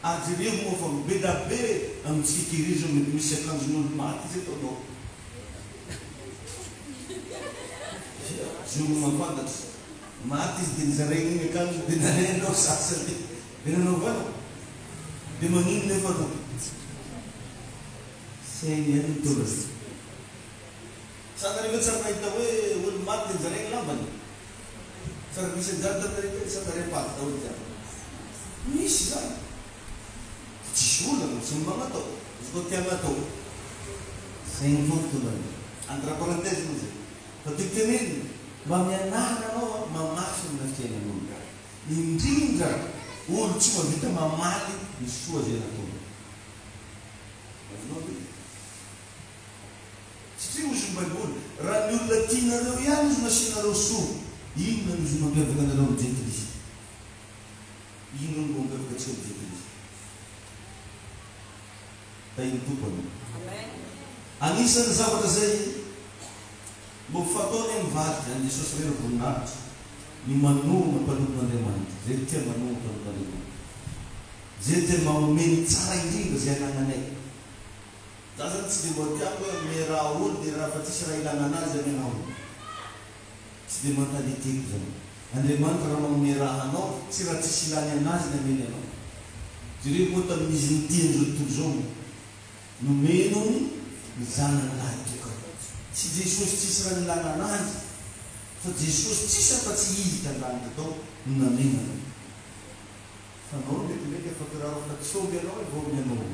[SPEAKER 1] ary reo moa fa be da be amitsika iry zao mety misy akanjon'olo maty izy ataonao zomo mafantatry maty izy dia nizaregna iny akanjo dia nanenao sasany dia nanaovana dia magnino nefa anao saigny any mitorany sanareo tsara mahita hoe olo maty dia nizaregna lambany tsara misy anjary tanareo sanareo-paty daholo jiaby misy zany tsisy olana sy ny magnatao izy koa tiagnatao saigny foa mitorany entre parenthèse moa zay fa titeneny mba mianara anao mamafy amina fiainan'olo indrindra olo tsy mavita mamaly ny soa zay nataony azonao ve satria ozy mbaibolo raha ny olona tianareo ihany izy nasianareo soa inona no izy mampiavaka anareo amin'ny jenkrisy inona no mampiavaka atsika amin'ny jenkrisy da iny tompony anisan'ny zavatra zay mbo fataony amin'ny vady any Jesosy reno voninahitra ny manoma mpanompon'Andriamanitra zay tia manoma mpanompon'Andriamanitra zay tia mamomeny tsara indrindra zay anananay za zany tsy dia mba tiako hoe ame raha olo dia raha fa tsisy raha ilana anazy amena olo tsy dia mentalitéko zany Andriamanitra raha manome raha anao tsy raha tsisy ilany anazy ny ameny anao jereo moa tamin'izy nitiany zao tontolo zao nomenony ny zanany lahy toka tsy Jesosy tsisy raha nilana anazy fa Jesosy tsisy afa-tsy izy tandanitra tao no namenana fa anao metimety afa kiraro fa tsomby anao vao mianao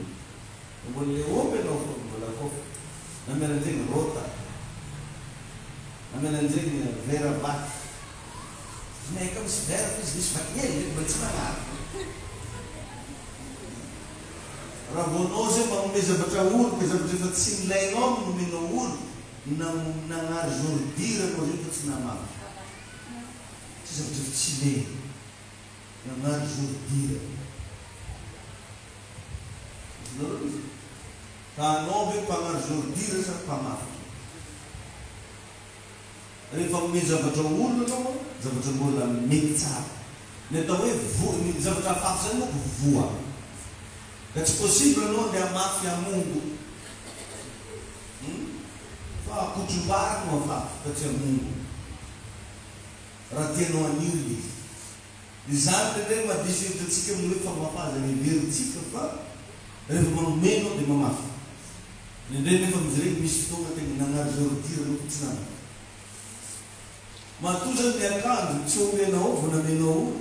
[SPEAKER 1] Mbola omby anao fa mbola kofa. Namelanjegny rota. Namelanjegny vera baky. Meka misy vera fa izy misy vaky hely mbola tsy magnaraka. Raha vonao zay manome zavatra olo, ke zavatra efa tsy ilainao no nomenao olo, nagnary zordira anao zay fa tsy namamy. Tsy zavatra efa tsy ilaina. Nagnary zordira. Ka anao hoe mpagnary zordira sa mpamafy. Rehefa manome zavatra olo anao, zavatra mbola mety tsara. Ny atao hoe zavatra hafahafa zany moa voa. Ka tsy possible anao andeha hamafy hamongo. Fa akotrom-bary no hafahafa fa tsy hamongo. Raha tianao anio izy. Izany tendray madisy hitantsika amin'ny hoe famafaza ny veritsika fa rehefa manomenao dia mamafy. Indray nefa mijereny misy fotoana tegna nagnary zordira no tsy namafy. Matozany ny akanjo tsy omenao vao namenao olo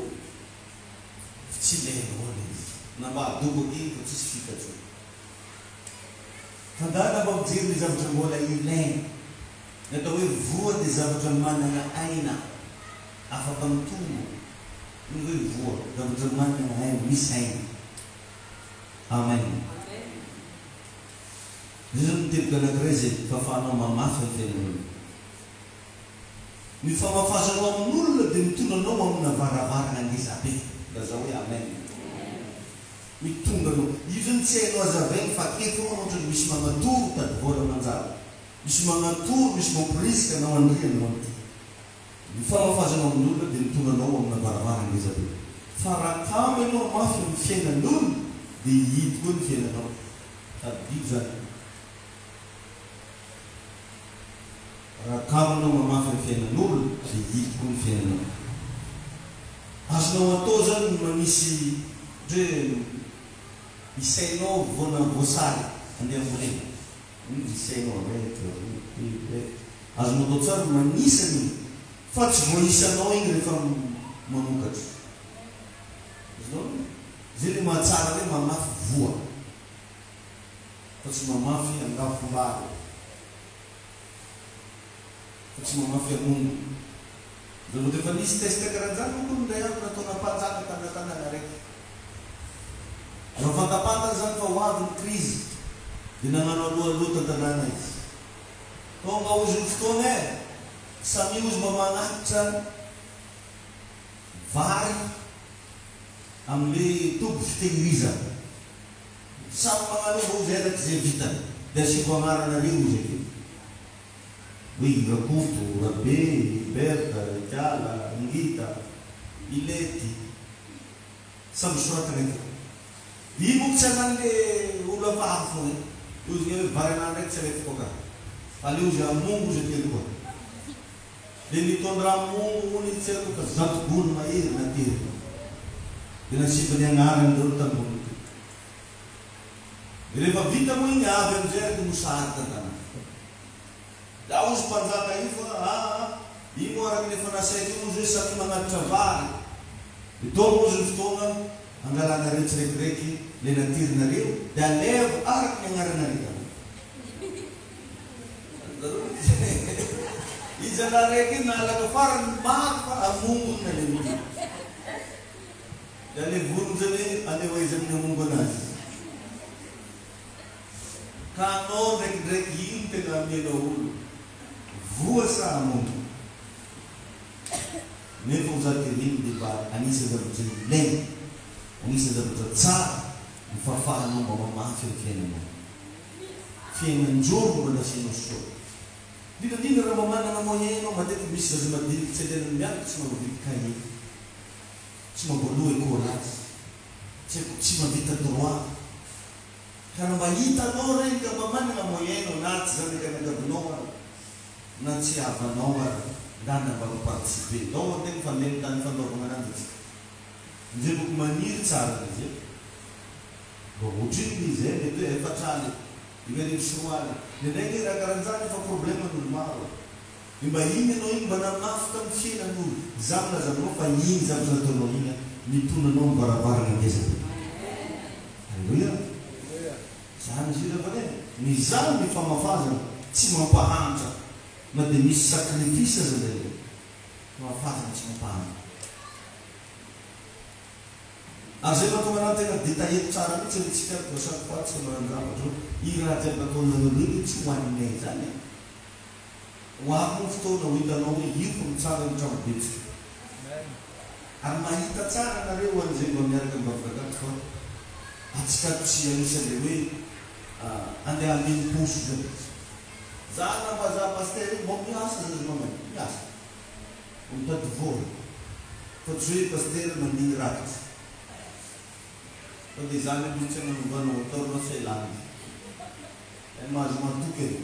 [SPEAKER 1] tsy ilainao izy. Na mba adoko iny fa tsisy fikatsy. Fandana mba mijery ny zavatra mbola ilaina. Ny atao hoe voa dia zavatra manana aina afaka mitombo. Ny hoe voa zavatra manana aina misy aina. Amen. Zay mitebika anankiray zay fahafahanao mamafy ny fiainanao. Ny famafazanao amin'olona dia mitondrana amina varavarana angizabe. Lazao hoe amen. Mitondrana. Io zany tsy hainao azavainy fa efa ohatra misy magnatoro tady vola manjara. Misy magnatoro, misy mampirisika anao andrianao amin'ity. Ny famafazanao amin'olona dia mitondranao amina varavarana angizabe. Fa raha kamo ianao mafy ny fiainan'olona dia hity koa ny fiainanao. Sady biby zany. Raha kamo anao mamafy ny fiainan'olona dia hity koa ny fiainanao. Azonao atao zany manisy hoe isainao voana voasary andeha amorena. Isainao azonao atao tsara manisany fa tsy voaisanao iny rehefa mamokatra. Zay le mahatsara hoe mamafy voa fa tsy mamafy angafo-mbary. Fa tsy mamafy amongo. Zao efa nisy test karan'izany moa minday andro nataona mpanjaka tana raiky. Raha fantapantana zany fa ho avy ny krizy dia nagnano aloha tantanàna izy. Tonga ozy ny fotoana samy ozy mba magnatitra vary amin'ilay tobo fitehirizana. Samy magnano ozy eraky zay vitany. Dia asiko agnaranareo ozy ake. Hoe Rakoto, Rabe, Berta, Kiala, Ngita, Ilety. Samy soratana ake. Io moa tsy hanan'le olo avavy foana. Ozy hoe varana ndraiky tsy alefa koa. Aleo ozy amongo ozy ake koa. Dia mitondra amongo ony tsy aloka zato gony mahery natery. Dia nasivany agnarany daholo tambony. Dia rehefa vita moa iny avy amin'izay ary mosary tantana. Da ozy mpanjaka io fa io moa araky nefa nasaiko ozy hoe samy magnatitra vary. Dia tao ozy ny fotoana angalanareo tsiraikireky le natirinareo dia alevo araky ny agnaranareo. Izy anaraiky nalaka farany maky fa amongo na le mino. Dia alevony zany aleo izy amin'ny amongo anazy. Ka anao ndraikidraiky ino tena amenao olo. Voa sa amongo. Nefa ho zateriny dia mba anisany zavatra ilaina. Anisany zavatra tsara ny fahafahanao mba mamafy ny fiainanao. Fiainan-joro mba nasianao soa. Dinadina raha mamanana moyen anao matetika misy zaza madiniky tsy ilainany mianatra tsy mahavita cahier. Tsy mamboaloha écolage. Tsy mahavita droit. Ka raha mba hitanao regny ka mamanana moyen anao na tsy zany ka nagabinao na tsy havanao ngana mba maparticiper. Dao antegna fandeha tany fanaovana ananjy atsika. Nzay boky maniry tsara izy. Mba ohatriny izy mety hoe efatrany. Ivereny soaly. Ndraiky raha karan'izany efa probleman'olo maro. Mba iny anao iny mba namafy tamin'ny fiainan'olo. Zany lazanao fa iny zavatra nataonao iny mitonanao mivaravarana angeza. Alleluia. Zany izy rehefa hoe mizany ny famafazana tsy mampahantra na dia misy sakrifisa aza ilay famafazana tsy mampahantra. Ary zay mahatonga anazy tena détaillé tsara mihitsy antsika chaque fois tsy marandrava i raha jiaby nataon'olombelona tsy ho an'inay zany. Ho avy ny fotoana ho hitanao hoe io no tsara ny trambobetsika. Ary mahita tsara nareo an'izay mba miaraka mibavakakato fa atsika tsy anisan'ilay hoe andeha hameny poso zay. Za nambaza paster io mba miasa zay mamay miasa. Mitady vola. Fa tsy hoe paster mandigny rakitra. Fa dia zany mihitsy nanovanao ataonao tsy hailany. Mahazo matoky eo.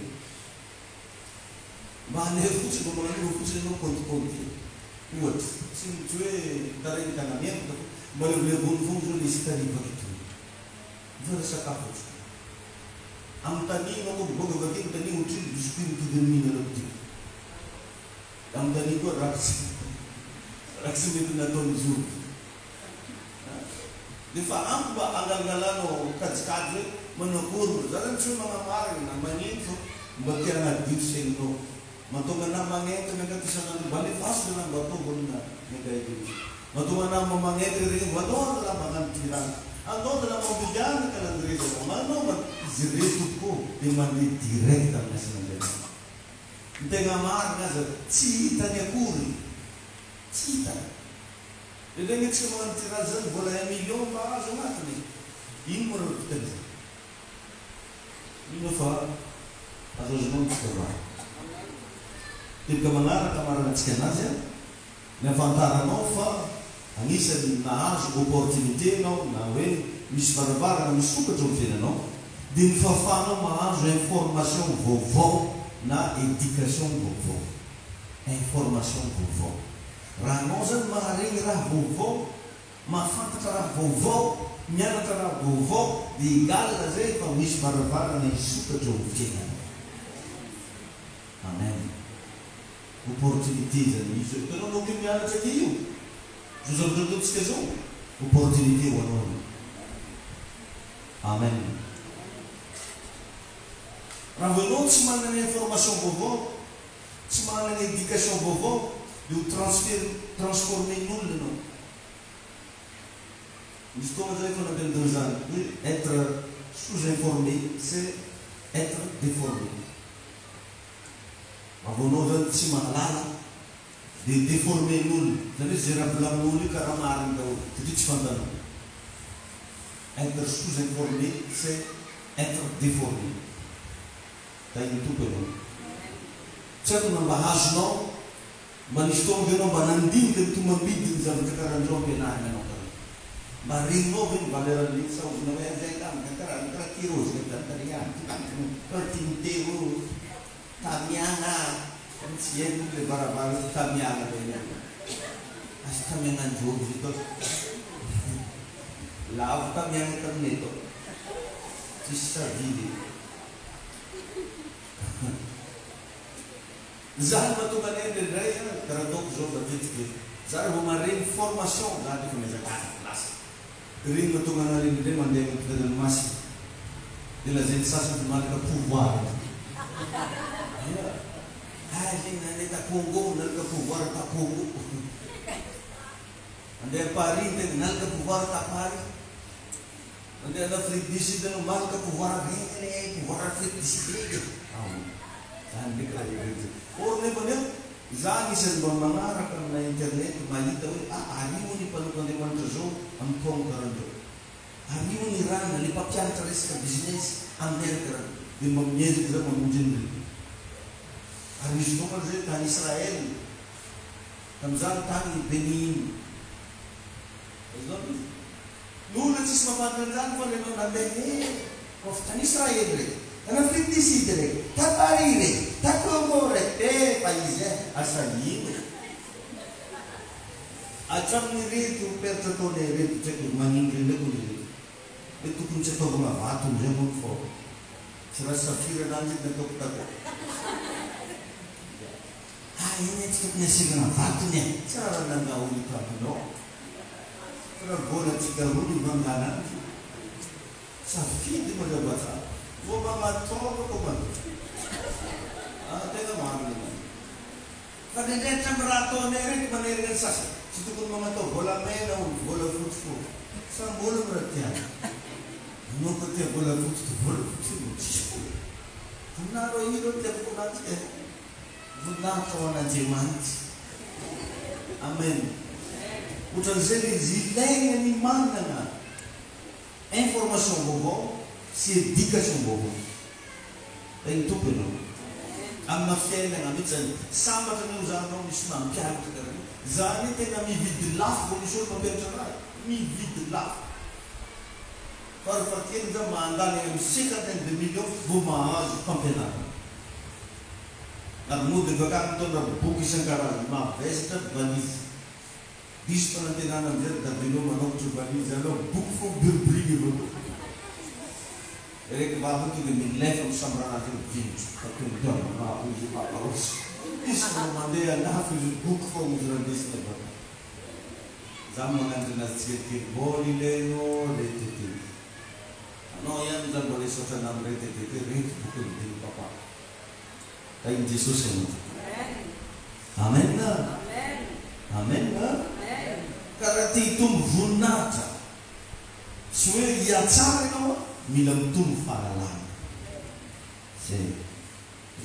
[SPEAKER 1] Mba haneho fotsiny mba magnanivo fotsiny ianao kontikonty. Ohatra, tsy hoe taregny tanamiana mba levolevony foana zao nisy tarivaka eto. Zany sakafo ohatry. Amin'ny tany manao boga vakeny tany ohatriny biscuit mitody ny mihinana ty. Amin'ny tany koa raksy mety nataony zoro. Dia fa ampy mba angalangalanao kajikajy hoe manakory zany tsy hoe manamarina na magnenty fa mba tia hanadio sainao. Mahatonga ana magnenty miangaty isan'andro mba nefaso na mba ataovana miangaity. Mahatonga ana magnenty regny mba andao na magnano tirana. Andao na mampidiana kalandreza manao izy reto tokoa dia mandeha direct amin'ny asan'Andriamanitra. Ny tegna marina aza tsy hita ny akory. Tsy hita. Dia regny antsika magnano tirana zany vola 1 million mba azo anatiny. Ino moa raha vitany zany? Ino fa azazonao fitaovana. Tepika manaraka maranantsika anazy ny afantaranao fa anisany nahazo opportunité anao na hoe misy varavara na misokatra ho fiainanao dia ny fahafahanao mahazo information vaovao na éducation vaovao. Information vaovao. Raha anao zany maharegny raha vaovao, mahafantatra raha vaovao, mianatra raha vaovao dia igalina zay fa misy varavara na hisokatra ho fiainanao. Amen. Opportunité zany izy io. Tanao anao mianatra ke io. Zao zavatra ataontsika zao. Opportunité ho anao. Amen. Raha voanao tsy manana information vaovao, tsy manana éducation vaovao, dia ho transformen'olona anao. Misy fotoana zay efa nampianarina zany hoe être sous-informé, c'est être déformé. Avonao zany tsy mahalala dia déformen'olona. Zany hoe zay raha volamin'olo io karaha marina daholo satria tsy fantanao. Être sous-informé, c'est être déformé. Tainy tompo ianao. Tsy haiko na mba azonao, mba nisy fotoana ianao mba nandinika ny tombambidy ny zavatra karan'izao ampianarina anao karaha. Mba reninao ve ny valeran'ny saozina hoe zay tamika karaha kirôzy tantariany. Continuité tamiana tsy haiko le varavara tamiana be asy tamiana anjoby zitao lavo tamiana tamin'eto tsisy savidy. Zany mahatonga anay indray karaha ataoko zao matetiky za rehefa maregny formation zany efa miazakana plasy regny mahatonga anareny indray mandeha am'fitananomasina dia lazainy sasany malaka pouvoir. Regny nandeha ta Congo nalaka pouvoir ta Congo. Andeha Paris tegna nalaka pouvoir ta Paris. Andeha an'Afrique du Sud anao malaka pouvoir regny pouvoir Afrique du Sud regny. Zany ndraiky raha regny. Or nefa neo za anisany mba manaraka amina internet mahita hoe ario ny mpanompandeamanitra zao amin'ny taogno karan'izao. Ario ny rana le mpampianatra resaka business amin'ny karaha dia mba miezaka zao mamonjy an'ireny. Ary misy fotoana zay tany Israel tamin'izany tany Benin. Ny olona tsisy mafantatra an'izany fa lenao nandeha kofa tany Israel reky, tany Afrique du Sud reky, ta Paris reky, ta Congo reky. Fa izy asa ino? Hatramin'ny reto peratra ataonay reto tsy haiko manindry ndraiky ny reto. Hoe tokony tsy ataovana vato am'izay moa fô. Tsy raha safira ananjy nataoko tako. Iny tsy tokony asigana vatony e. Tsy raha nangaholy taminao. Raha vola tsika roly mangana azy. Safidy moa zava tsara. Vou mamatova comando. Tengah mana? Kadang dia macam rato nerik menerik sasa. Situ pun mamatova bola mena bola futsal. Sang bola berarti. Nuko dia bola futsal bola futsal. Kenapa hidup dia pun nanti? Bukan kawan aja mati. Amen. Udah jadi zileng ni mana na? Informasi bobo, si edukasi bobo. Itu pun. Amma fiyel na mitsan sama kami usah nong ismam kaya kita ni. Zani tena mi vidlaf bolisol pembencara. Mi vidlaf. Kalau fakir zaman anda yang sikat dan demilio bumah pembencara. Namun dengan tu nak buki sengkara, mak besta banis. Dis nanti nanam dia dah belum manok cuba ni jalo buku berberi gitu. Erek bahu tu ni level samrana tu vintage. Tapi tu mana aku juga harus. Dis mana dia nak full buku muda dis ni ber. Zaman nanti nak sikit boli leno leteti. No yang dah boleh soal nama leteti rate buku ni papa. Tapi Yesus yang. Amen lah. Amen lah. Karena itu vunata, suai yatsar itu milam tum faralan. Saya,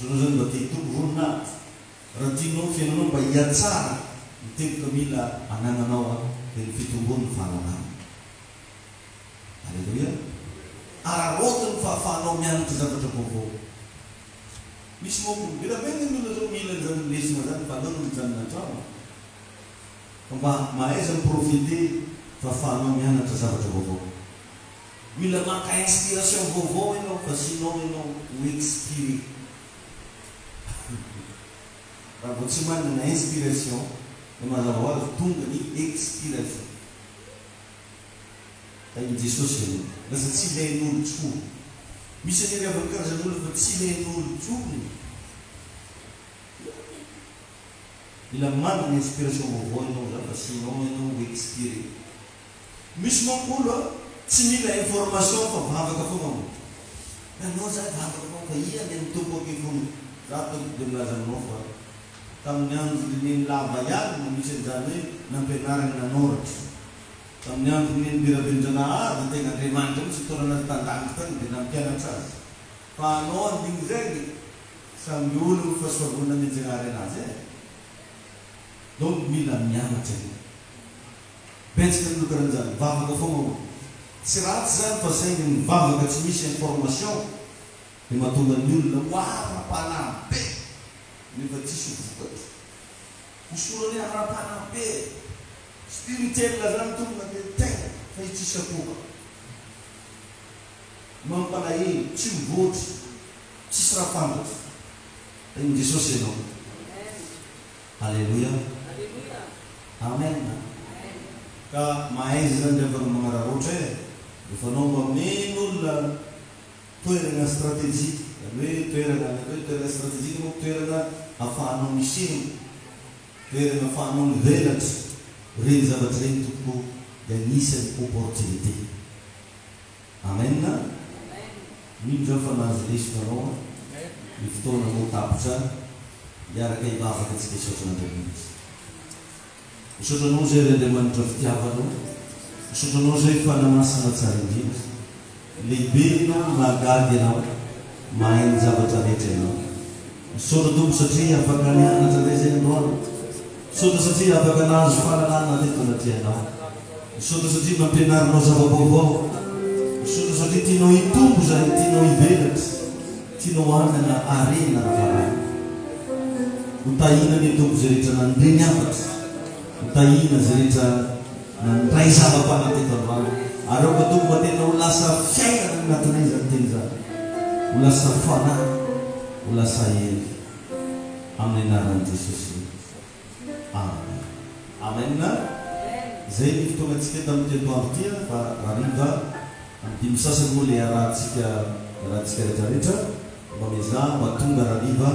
[SPEAKER 1] terus berarti itu vunat. Rantino fenomeno bayatsar itu kemila anak-anak yang fitubun faralan. Haleluya. Ararotan fafano yang kita berdoa. Mismo pun bila pengen dulu milan dan lisma dan padon dan macam. Kembang mais yang profiti fafano yang nak tersabat bobo. Bila maka inspirasi bobo itu fasino itu weak spirit. Rabut cuman na inspirasi, memang awal tunggu ni inspirasi. Tapi Yesus ini, masa cile nur cu. Misalnya dia berkata dulu cile nur cu ni. Bila mana inspirasi bobo itu fasino itu weak spirit. Mismo pula similar informasi apa bahasa kamu. Dan noza bahasa kamu kaya yang tubuh kita ratu dengan nova. Tamnyang dinin labayan mungkin jadi nampak narang na north. Tamnyang dinin bila benjana nanti kan reminder setoran tentang kita dinamkan atas. Panon dingzeg sambil faswaguna menjengare nase. Don't milam nyama ceri. Benci kan lukaran jadi bahwa kamu serat zat pasang bahwa kecimisi informasi lima tuan nyul wah apa nampe. Ni bertisu buat. Usul ni harapan apa? Spiritual dalam tu macam teh, saya cisha pula. Mempelai cibut, cisra pandas. Ini Yesus itu. Haleluya. Amen. Ka mais dan dia mengarah rote. Difono menul la tuera strategi. Lalu tuera strategi itu tuera afano missing. Tuera afano velat. Reza batren tuku dan nisen opportunity. Amen na. Minja fanas listano. Ifto na mo tapsa. Yara kay baba kasi kisyo na dito. Sudah nuzere de mantraftiavano, sudah nuzere fa namasa na tsarindi, libino magadino, main zabataneteno. Sudah dum satria pagkanya na tsareze no. Sudah satria pagkana zfala na dito na teno. Sudah satria mampinar no zababobo. Sudah satria tino itumbu za tino ibelet, tino wana na arena na para. Utaina ni tumbu zerita na ndrinyapat. Tayi na zerita na traisa bapa natin terbaru. Araw betul batin na ulasa fiya ng natunay zantinza. Ulasa fana, ulasa yel. Amen na ran Jesus. Amen. Amen na. Zaidi itu macam kita menjadi artia pa arriva antimsa seguli arat sika cerita. Bamiza batung arriva.